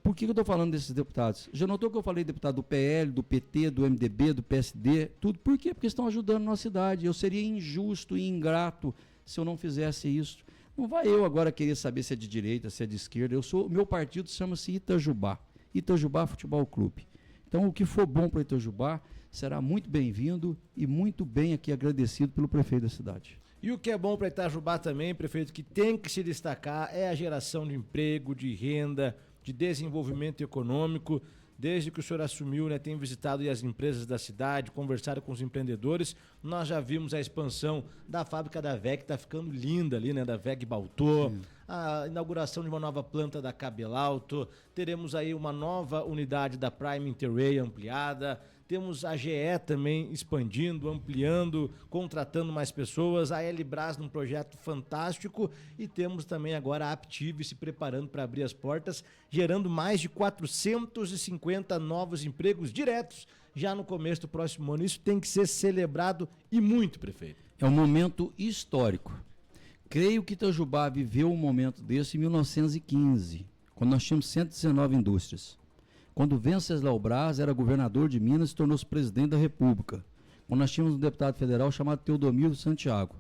Por que eu estou falando desses deputados? Já notou que eu falei deputado do PL, do PT, do MDB, do PSD, tudo? Por quê? Porque estão ajudando a nossa cidade. Eu seria injusto e ingrato se eu não fizesse isso. Não vai eu agora querer saber se é de direita, se é de esquerda. Meu partido chama-se Itajubá. Itajubá Futebol Clube. Então, o que for bom para Itajubá será muito bem-vindo e muito bem aqui agradecido pelo prefeito da cidade. E o que é bom para Itajubá também, prefeito, que tem que se destacar é a geração de emprego, de renda, de desenvolvimento econômico. Desde que o senhor assumiu, né, tem visitado as empresas da cidade, conversado com os empreendedores. Nós já vimos a expansão da fábrica da VEG, que está ficando linda ali, né, da VEG Baltô. A inauguração de uma nova planta da Cabelalto. Teremos aí uma nova unidade da Prime Interray ampliada. Temos a GE também expandindo, ampliando, contratando mais pessoas. A Elibras num projeto fantástico. E temos também agora a Aptiv se preparando para abrir as portas, gerando mais de 450 novos empregos diretos já no começo do próximo ano. Isso tem que ser celebrado e muito, prefeito. É um momento histórico. Creio que Itajubá viveu um momento desse em 1915, quando nós tínhamos 119 indústrias. Quando Venceslau Braz era governador de Minas e tornou-se presidente da República. Quando nós tínhamos um deputado federal chamado Teodomiro Santiago.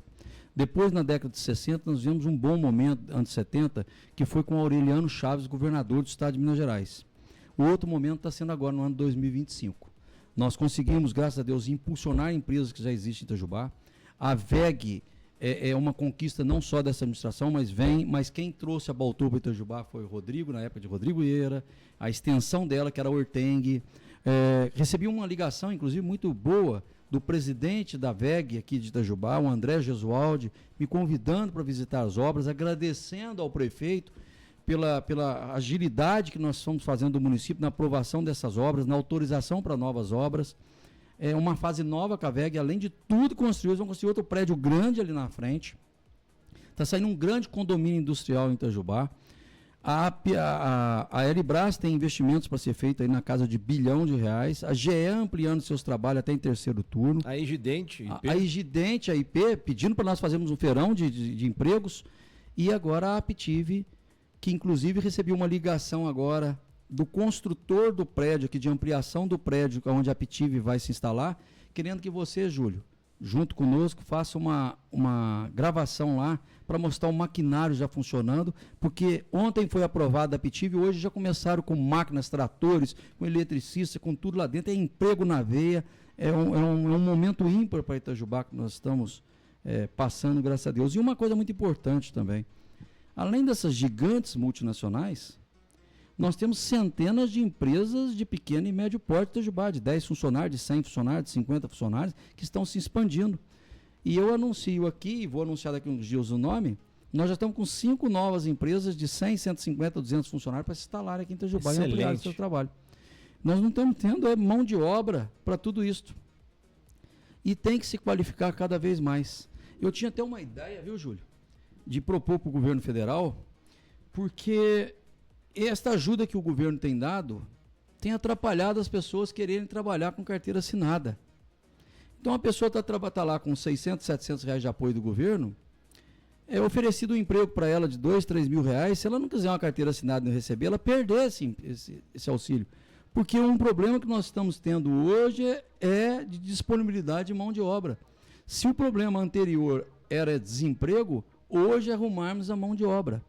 Depois, na década de 60, nós vimos um bom momento, anos 70, que foi com Aureliano Chaves, governador do estado de Minas Gerais. O outro momento está sendo agora, no ano 2025. Nós conseguimos, graças a Deus, impulsionar empresas que já existem em Itajubá. A VEG é uma conquista não só dessa administração, mas quem trouxe a Baltô para Itajubá foi o Rodrigo, na época de Rodrigo Eira, a extensão dela, que era a Orteng. Recebi uma ligação, inclusive, muito boa, do presidente da VEG aqui de Itajubá, o André Gesualdi, me convidando para visitar as obras, agradecendo ao prefeito pela agilidade que nós estamos fazendo do município na aprovação dessas obras, na autorização para novas obras. É uma fase nova com a VEG, além de tudo construído, eles vão construir outro prédio grande ali na frente. Está saindo um grande condomínio industrial em Itajubá. A Elibras tem investimentos para ser feito aí na casa de R$ 1 bilhão. A GE ampliando seus trabalhos até em terceiro turno. A Igidente, IP. A Igidente, a IP, pedindo para nós fazermos um feirão de empregos. E agora a Aptiv, que inclusive recebeu uma ligação agora do construtor do prédio aqui, de ampliação do prédio onde a Aptiv vai se instalar, querendo que você, Júlio, junto conosco, faça uma gravação lá para mostrar o maquinário já funcionando, porque ontem foi aprovado a Aptiv, hoje já começaram com máquinas, tratores, com eletricistas, com tudo lá dentro, é emprego na veia, é um momento ímpar para Itajubá que nós estamos passando, graças a Deus. E uma coisa muito importante também, além dessas gigantes multinacionais, nós temos centenas de empresas de pequeno e médio porte de Itajubá, de 10 funcionários, de 100 funcionários, de 50 funcionários, que estão se expandindo. E eu anuncio aqui, e vou anunciar daqui uns dias o nome, nós já estamos com 5 novas empresas de 100, 150, 200 funcionários para se instalarem aqui em Itajubá e ampliar o seu trabalho. Nós não estamos tendo mão de obra para tudo isso. E tem que se qualificar cada vez mais. Eu tinha até uma ideia, viu, Júlio, de propor para o governo federal, porque esta ajuda que o governo tem dado tem atrapalhado as pessoas quererem trabalhar com carteira assinada. Então a pessoa está lá com 600, 700 reais de apoio do governo, é oferecido um emprego para ela de 2, 3 mil reais, se ela não quiser uma carteira assinada e não receber, ela perder esse auxílio. Porque um problema que nós estamos tendo hoje é de disponibilidade de mão de obra. Se o problema anterior era desemprego, hoje é arrumarmos a mão de obra.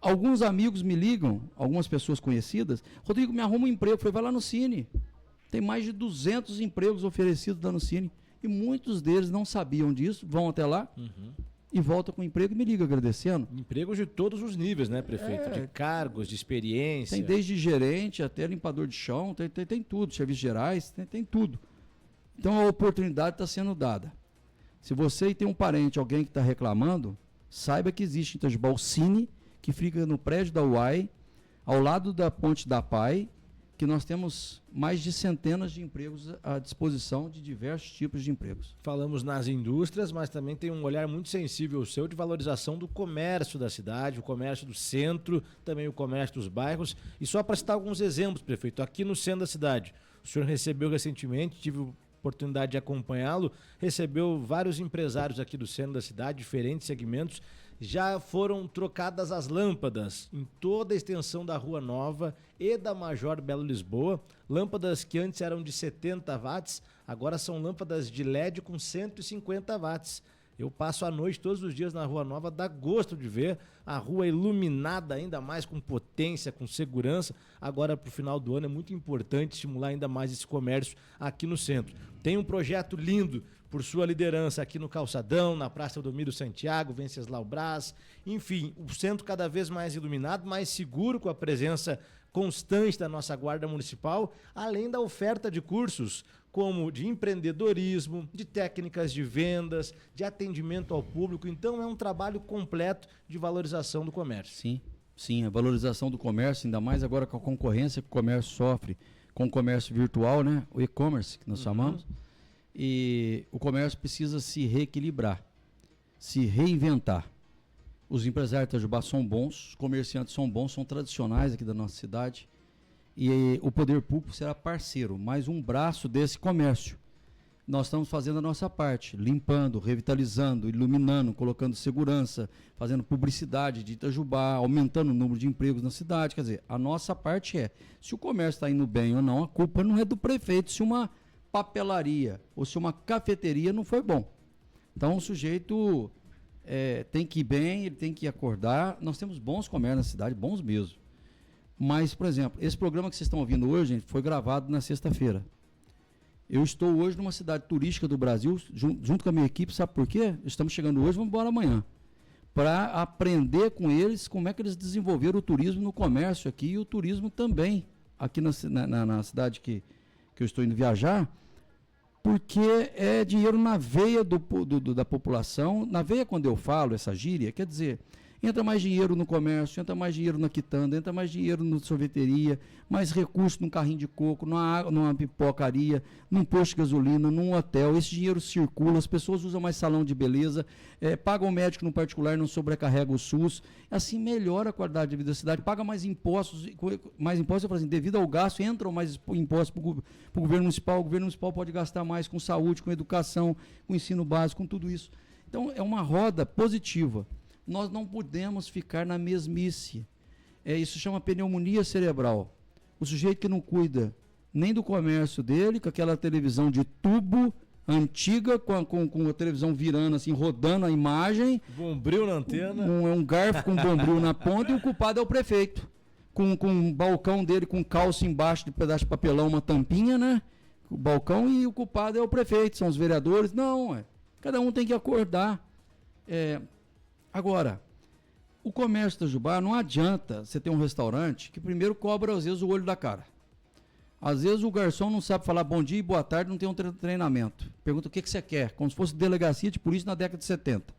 Alguns amigos me ligam, algumas pessoas conhecidas, Rodrigo, me arruma um emprego. Eu falei, vai lá no Cine. Tem mais de 200 empregos oferecidos lá no Cine. E muitos deles não sabiam disso, vão até lá e voltam com o emprego e me ligam agradecendo. Empregos de todos os níveis, né, prefeito? De cargos, de experiência. Tem desde gerente até limpador de chão, tem tudo, serviços gerais, tem tudo. Então a oportunidade está sendo dada. Se você tem um parente, alguém que está reclamando, saiba que existe em Itajubá o Cine, que fica no prédio da UAI, ao lado da Ponte da Pai, que nós temos mais de centenas de empregos à disposição de diversos tipos de empregos. Falamos nas indústrias, mas também tem um olhar muito sensível o seu de valorização do comércio da cidade, o comércio do centro, também o comércio dos bairros. E só para citar alguns exemplos, prefeito, aqui no centro da cidade, o senhor recebeu recentemente, tive oportunidade de acompanhá-lo, recebeu vários empresários aqui do centro da cidade, diferentes segmentos. Já foram trocadas as lâmpadas em toda a extensão da Rua Nova e da Major Belo Lisboa. Lâmpadas que antes eram de 70 watts, agora são lâmpadas de LED com 150 watts. Eu passo a noite todos os dias na Rua Nova, dá gosto de ver a rua iluminada ainda mais com potência, com segurança. Agora, para o final do ano, é muito importante estimular ainda mais esse comércio aqui no centro. Tem um projeto lindo por sua liderança aqui no Calçadão, na Praça Domiro Santiago, Venceslau Braz. Enfim, o centro cada vez mais iluminado, mais seguro, com a presença constante da nossa Guarda Municipal, além da oferta de cursos como de empreendedorismo, de técnicas de vendas, de atendimento ao público. Então é um trabalho completo de valorização do comércio. Sim, a valorização do comércio, ainda mais agora com a concorrência que o comércio sofre com o comércio virtual, né? O e-commerce que nós chamamos. E o comércio precisa se reequilibrar, se reinventar. Os empresários de Itajubá são bons, os comerciantes são bons, são tradicionais aqui da nossa cidade. E o poder público será parceiro, mais um braço desse comércio. Nós estamos fazendo a nossa parte, limpando, revitalizando, iluminando, colocando segurança, fazendo publicidade de Itajubá, aumentando o número de empregos na cidade. Quer dizer, a nossa parte é, se o comércio está indo bem ou não, a culpa não é do prefeito se uma papelaria ou se uma cafeteria não foi bom. Então o sujeito tem que ir bem, ele tem que acordar. Nós temos bons comércios na cidade, bons mesmo. Mas, por exemplo, esse programa que vocês estão ouvindo hoje, gente, foi gravado na sexta-feira. Eu estou hoje numa cidade turística do Brasil, junto com a minha equipe, sabe por quê? Estamos chegando hoje, vamos embora amanhã. Para aprender com eles como é que eles desenvolveram o turismo no comércio aqui e o turismo também, aqui na cidade que eu estou indo viajar, porque é dinheiro na veia da população. Na veia, quando eu falo essa gíria, quer dizer, entra mais dinheiro no comércio, entra mais dinheiro na quitanda, entra mais dinheiro na sorveteria, mais recurso num carrinho de coco, numa pipocaria, num posto de gasolina, num hotel. Esse dinheiro circula, as pessoas usam mais salão de beleza, pagam médico no particular, não sobrecarrega o SUS. Assim melhora a qualidade de vida da cidade, paga mais impostos, eu falo assim, devido ao gasto, entram mais impostos para o governo municipal. O governo municipal pode gastar mais com saúde, com educação, com ensino básico, com tudo isso. Então é uma roda positiva. Nós não podemos ficar na mesmice. Isso chama pneumonia cerebral. O sujeito que não cuida nem do comércio dele, com aquela televisão de tubo antiga, com a televisão virando assim, rodando a imagem. Bombril na antena. Um garfo com bombril na ponta, e o culpado é o prefeito. Com um balcão dele com calço embaixo de pedaço de papelão, uma tampinha, né? O balcão, e o culpado é o prefeito, são os vereadores. Não, cada um tem que acordar. Agora, o comércio da Itajubá, não adianta você ter um restaurante que primeiro cobra, às vezes, o olho da cara. Às vezes o garçom não sabe falar bom dia e boa tarde, não tem um treinamento. Pergunta o que você quer, como se fosse delegacia de polícia na década de 70.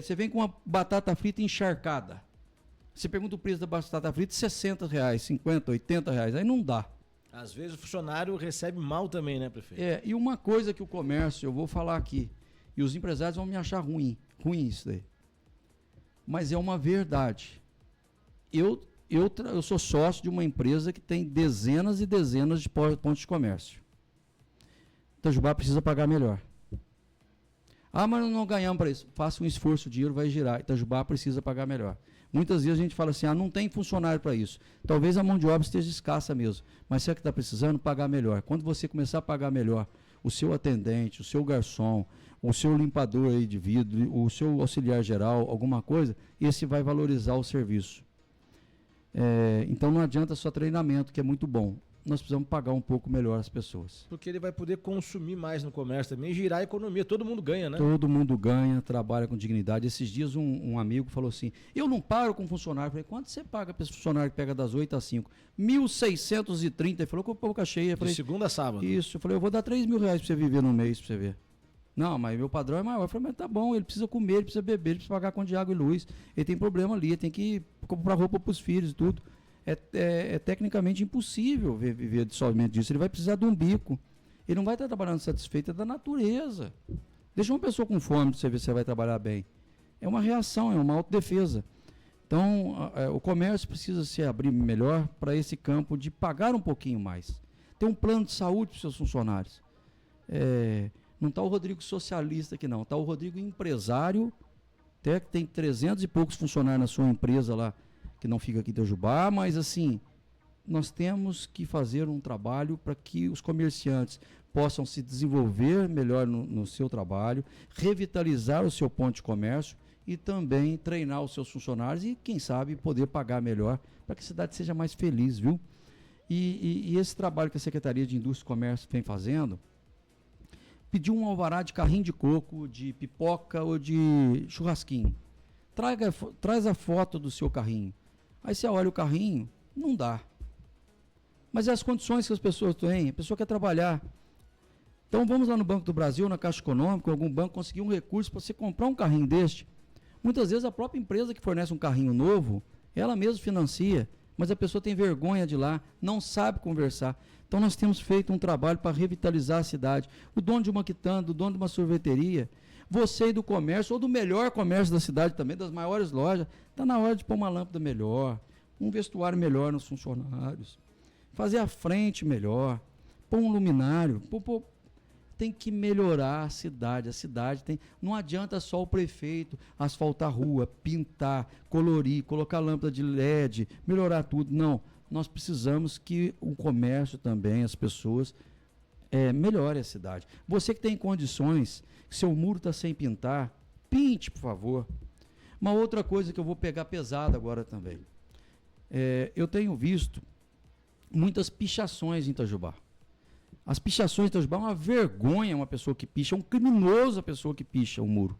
Você vem com uma batata frita encharcada. Você pergunta o preço da batata frita, R$60, 50, R$80, aí não dá. Às vezes o funcionário recebe mal também, né, prefeito? E uma coisa que o comércio, eu vou falar aqui, e os empresários vão me achar ruim isso daí. Mas é uma verdade. Eu sou sócio de uma empresa que tem dezenas e dezenas de pontos de comércio. Itajubá precisa pagar melhor. Ah, mas não ganhamos para isso. Faça um esforço, o dinheiro vai girar. Itajubá precisa pagar melhor. Muitas vezes a gente fala assim, não tem funcionário para isso. Talvez a mão de obra esteja escassa mesmo. Mas se é que está precisando, pagar melhor. Quando você começar a pagar melhor, o seu atendente, o seu garçom, o seu limpador aí de vidro, o seu auxiliar geral, alguma coisa, esse vai valorizar o serviço. Então não adianta só treinamento, que é muito bom. Nós precisamos pagar um pouco melhor as pessoas. Porque ele vai poder consumir mais no comércio também, girar a economia. Todo mundo ganha, né? Todo mundo ganha, trabalha com dignidade. Esses dias um amigo falou assim, eu não paro com funcionário. Eu falei, quanto você paga para esse funcionário que pega das 8 às 5? 1.630. Ele falou, com boca cheia. Eu falei, de segunda a sábado. Isso. Eu falei, eu vou dar R$3.000 para você viver no mês, para você ver. Não, mas meu padrão é maior. Eu falei, mas tá bom, ele precisa comer, ele precisa beber, ele precisa pagar conta de água e luz. Ele tem problema ali, ele tem que comprar roupa para os filhos e tudo. É tecnicamente impossível viver somente disso. Ele vai precisar de um bico. Ele não vai estar trabalhando satisfeito, é da natureza. Deixa uma pessoa com fome para você ver se você vai trabalhar bem. É uma reação, é uma autodefesa. Então, o comércio precisa se abrir melhor para esse campo de pagar um pouquinho mais. Ter um plano de saúde para os seus funcionários. Não está o Rodrigo socialista aqui não, está o Rodrigo empresário, até que tem 300 e poucos funcionários na sua empresa lá, que não fica aqui em Itajubá, mas assim, nós temos que fazer um trabalho para que os comerciantes possam se desenvolver melhor no seu trabalho, revitalizar o seu ponto de comércio e também treinar os seus funcionários e, quem sabe, poder pagar melhor para que a cidade seja mais feliz, viu? E esse trabalho que a Secretaria de Indústria e Comércio vem fazendo, pediu um alvará de carrinho de coco, de pipoca ou de churrasquinho. Traz a foto do seu carrinho. Aí você olha o carrinho, não dá. Mas é as condições que as pessoas têm, a pessoa quer trabalhar. Então vamos lá no Banco do Brasil, na Caixa Econômica, algum banco, conseguir um recurso para você comprar um carrinho deste. Muitas vezes a própria empresa que fornece um carrinho novo, ela mesma financia, mas a pessoa tem vergonha de ir lá, não sabe conversar. Então nós temos feito um trabalho para revitalizar a cidade. O dono de uma quitanda, o dono de uma sorveteria, você e do comércio, ou do melhor comércio da cidade também, das maiores lojas, está na hora de pôr uma lâmpada melhor, um vestuário melhor nos funcionários, fazer a frente melhor, pôr um luminário, tem que melhorar a cidade tem, não adianta só o prefeito asfaltar a rua, pintar, colorir, colocar lâmpada de LED, melhorar tudo, não, nós precisamos que o comércio também, as pessoas, melhore a cidade. Você que tem condições, que seu muro está sem pintar, pinte, por favor. Uma outra coisa que eu vou pegar pesado agora também. Eu tenho visto muitas pichações em Itajubá. As pichações em Itajubá é uma vergonha uma pessoa que picha, é um criminoso a pessoa que picha o muro.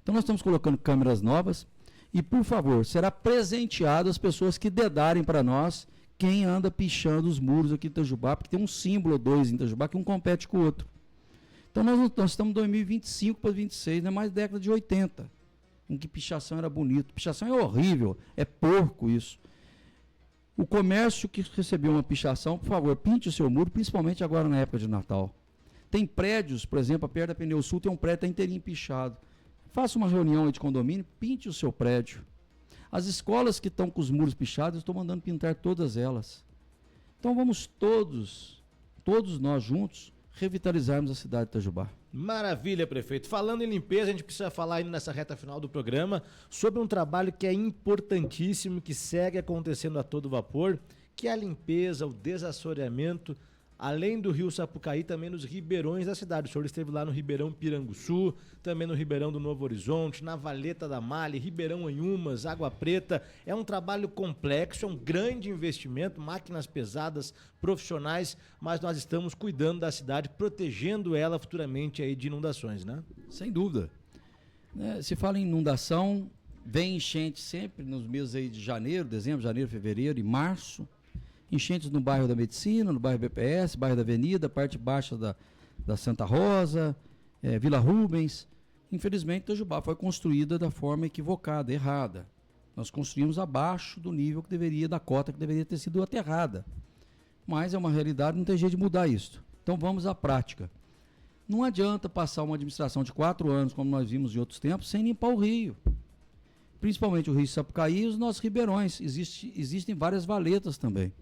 Então nós estamos colocando câmeras novas e, por favor, será presenteado as pessoas que dedarem para nós quem anda pichando os muros aqui em Itajubá, porque tem um símbolo ou dois em Itajubá que um compete com o outro. Então nós estamos em 2025 para 2026, não é mais década de 80, em que pichação era bonito. Pichação é horrível, é porco isso. O comércio que recebeu uma pichação, por favor, pinte o seu muro, principalmente agora na época de Natal. Tem prédios, por exemplo, perto da Pneu Sul tem um prédio que está inteirinho pichado. Faça uma reunião aí de condomínio, pinte o seu prédio. As escolas que estão com os muros pichados, eu estou mandando pintar todas elas. Então vamos todos nós juntos, revitalizarmos a cidade de Itajubá. Maravilha, prefeito. Falando em limpeza, a gente precisa falar ainda nessa reta final do programa sobre um trabalho que é importantíssimo, que segue acontecendo a todo vapor, que é a limpeza, o desassoreamento, além do rio Sapucaí, também nos ribeirões da cidade. O senhor esteve lá no Ribeirão Piranguçu, também no Ribeirão do Novo Horizonte, na Valeta da Malha, Ribeirão Anhumas, Água Preta. É um trabalho complexo, é um grande investimento, máquinas pesadas, profissionais, mas nós estamos cuidando da cidade, protegendo ela futuramente aí de inundações, né? Sem dúvida. Se fala em inundação, vem enchente sempre nos meses aí de janeiro, dezembro, janeiro, fevereiro e março. Enchentes no bairro da Medicina, no bairro BPS, bairro da Avenida, parte baixa da Santa Rosa, Vila Rubens. Infelizmente, Itajubá foi construída da forma equivocada, errada. Nós construímos abaixo do nível que deveria, da cota que deveria ter sido aterrada. Mas é uma realidade, não tem jeito de mudar isso. Então vamos à prática. Não adianta passar uma administração de 4 anos, como nós vimos em outros tempos, sem limpar o rio. Principalmente o rio Sapucaí e os nossos ribeirões. Existem várias valetas também.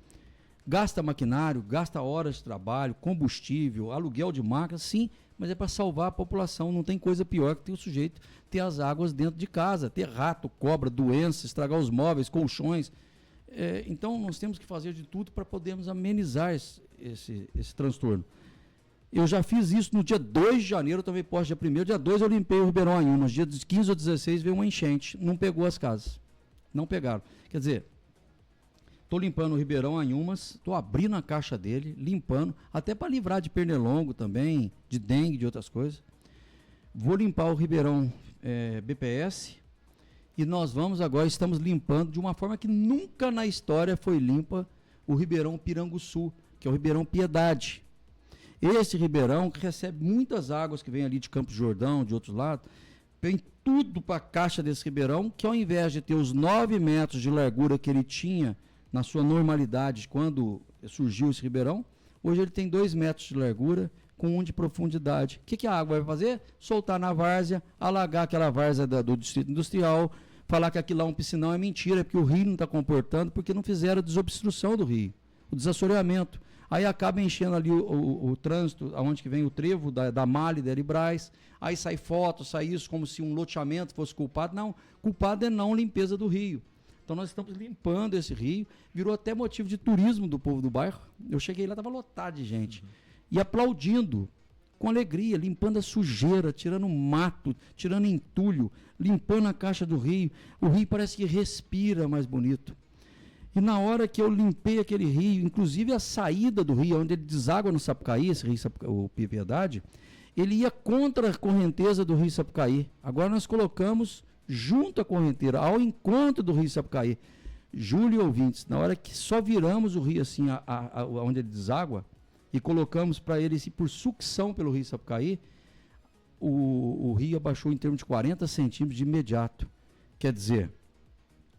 Gasta maquinário, gasta horas de trabalho, combustível, aluguel de máquinas, sim, mas é para salvar a população. Não tem coisa pior que ter o sujeito ter as águas dentro de casa, ter rato, cobra, doença, estragar os móveis, colchões. Então nós temos que fazer de tudo para podermos amenizar esse transtorno. Eu já fiz isso no dia 2 de janeiro, eu tomei posse dia 1º, dia 2 eu limpei o Ribeirão Anhumas, dia 15 ou 16 veio uma enchente, não pegou as casas, não pegaram. Quer dizer, estou limpando o Ribeirão Anhumas, estou abrindo a caixa dele, limpando, até para livrar de pernilongo também, de dengue, de outras coisas. Vou limpar o Ribeirão BPS e nós estamos limpando de uma forma que nunca na história foi limpa o Ribeirão Piranguçu, que é o Ribeirão Piedade. Esse ribeirão, que recebe muitas águas que vem ali de Campos Jordão, de outros lados, vem tudo para a caixa desse ribeirão, que ao invés de ter os 9 metros de largura que ele tinha na sua normalidade quando surgiu esse ribeirão, hoje ele tem 2 metros de largura com 1 de profundidade. O que a água vai fazer? Soltar na várzea, alagar aquela várzea do distrito industrial, falar que aquilo lá é um piscinão é mentira, porque o rio não está comportando, porque não fizeram a desobstrução do rio, o desassoreamento. Aí acaba enchendo ali o trânsito, aonde que vem o trevo da Malha e da Eribraz, aí sai foto, sai isso, como se um loteamento fosse culpado. Não, culpado é não limpeza do rio. Então nós estamos limpando esse rio, virou até motivo de turismo do povo do bairro. Eu cheguei lá, estava lotado de gente, e aplaudindo, com alegria, limpando a sujeira, tirando mato, tirando entulho, limpando a caixa do rio. O rio parece que respira mais bonito. E na hora que eu limpei aquele rio, inclusive a saída do rio, onde ele deságua no Sapucaí, esse rio o Piedade, ele ia contra a correnteza do rio Sapucaí. Agora nós colocamos junto à correnteira, ao encontro do rio Sapucaí. Júlio e ouvintes, na hora que só viramos o rio assim, onde ele deságua, e colocamos para ele por sucção pelo rio Sapucaí, o rio abaixou em termos de 40 centímetros de imediato. Quer dizer,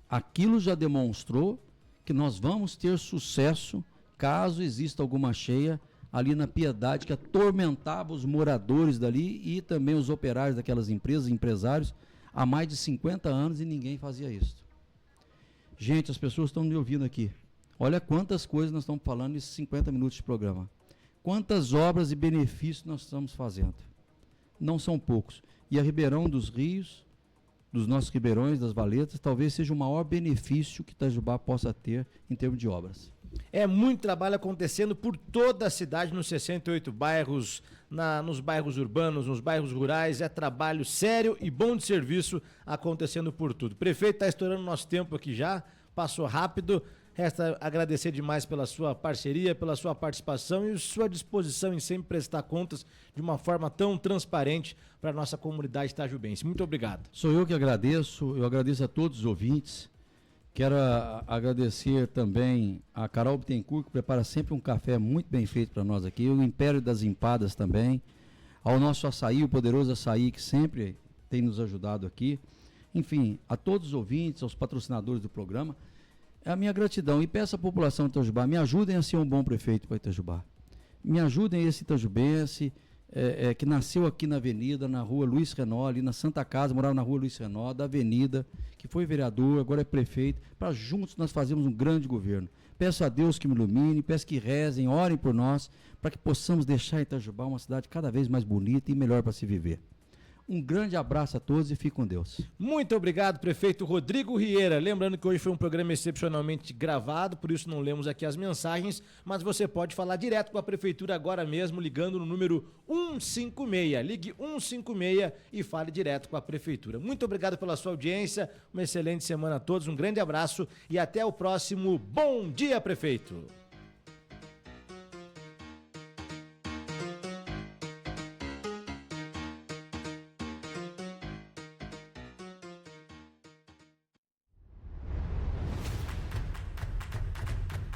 aquilo já demonstrou que nós vamos ter sucesso caso exista alguma cheia ali na Piedade, que atormentava os moradores dali e também os operários daquelas empresas, empresários, há mais de 50 anos, e ninguém fazia isso. Gente, as pessoas estão me ouvindo aqui. Olha quantas coisas nós estamos falando nesses 50 minutos de programa. Quantas obras e benefícios nós estamos fazendo. Não são poucos. E a Ribeirão dos Rios, dos nossos ribeirões, das valetas, talvez seja o maior benefício que Itajubá possa ter em termos de obras. É muito trabalho acontecendo por toda a cidade, nos 68 bairros, nos bairros urbanos, nos bairros rurais. É trabalho sério e bom de serviço acontecendo por tudo. Prefeito, está estourando nosso tempo aqui já, passou rápido. Resta agradecer demais pela sua parceria, pela sua participação e sua disposição em sempre prestar contas de uma forma tão transparente para a nossa comunidade itajubense. Muito obrigado. Sou eu que agradeço, eu agradeço a todos os ouvintes. Quero agradecer também a Carol Bittencourt, que prepara sempre um café muito bem feito para nós aqui, o Império das Empadas também, ao nosso açaí, o poderoso açaí, que sempre tem nos ajudado aqui. Enfim, a todos os ouvintes, aos patrocinadores do programa, é a minha gratidão. E peço à população de Itajubá, me ajudem a ser um bom prefeito para Itajubá. Me ajudem esse itajubense que nasceu aqui na avenida, na rua Luiz Renó, ali na Santa Casa, morava na rua Luiz Renó, da avenida, que foi vereador, agora é prefeito, para juntos nós fazermos um grande governo. Peço a Deus que me ilumine, peço que rezem, orem por nós, para que possamos deixar Itajubá uma cidade cada vez mais bonita e melhor para se viver. Um grande abraço a todos e fique com Deus. Muito obrigado, prefeito Rodrigo Rieira. Lembrando que hoje foi um programa excepcionalmente gravado, por isso não lemos aqui as mensagens, mas você pode falar direto com a prefeitura agora mesmo, ligando no número 156. Ligue 156 e fale direto com a prefeitura. Muito obrigado pela sua audiência, uma excelente semana a todos, um grande abraço e até o próximo Bom Dia, Prefeito.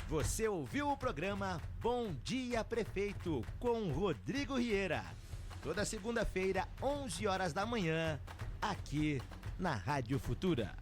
Você ouviu o programa Bom Dia Prefeito, com Rodrigo Rieira. Toda segunda-feira, 11 horas da manhã, aqui na Rádio Futura.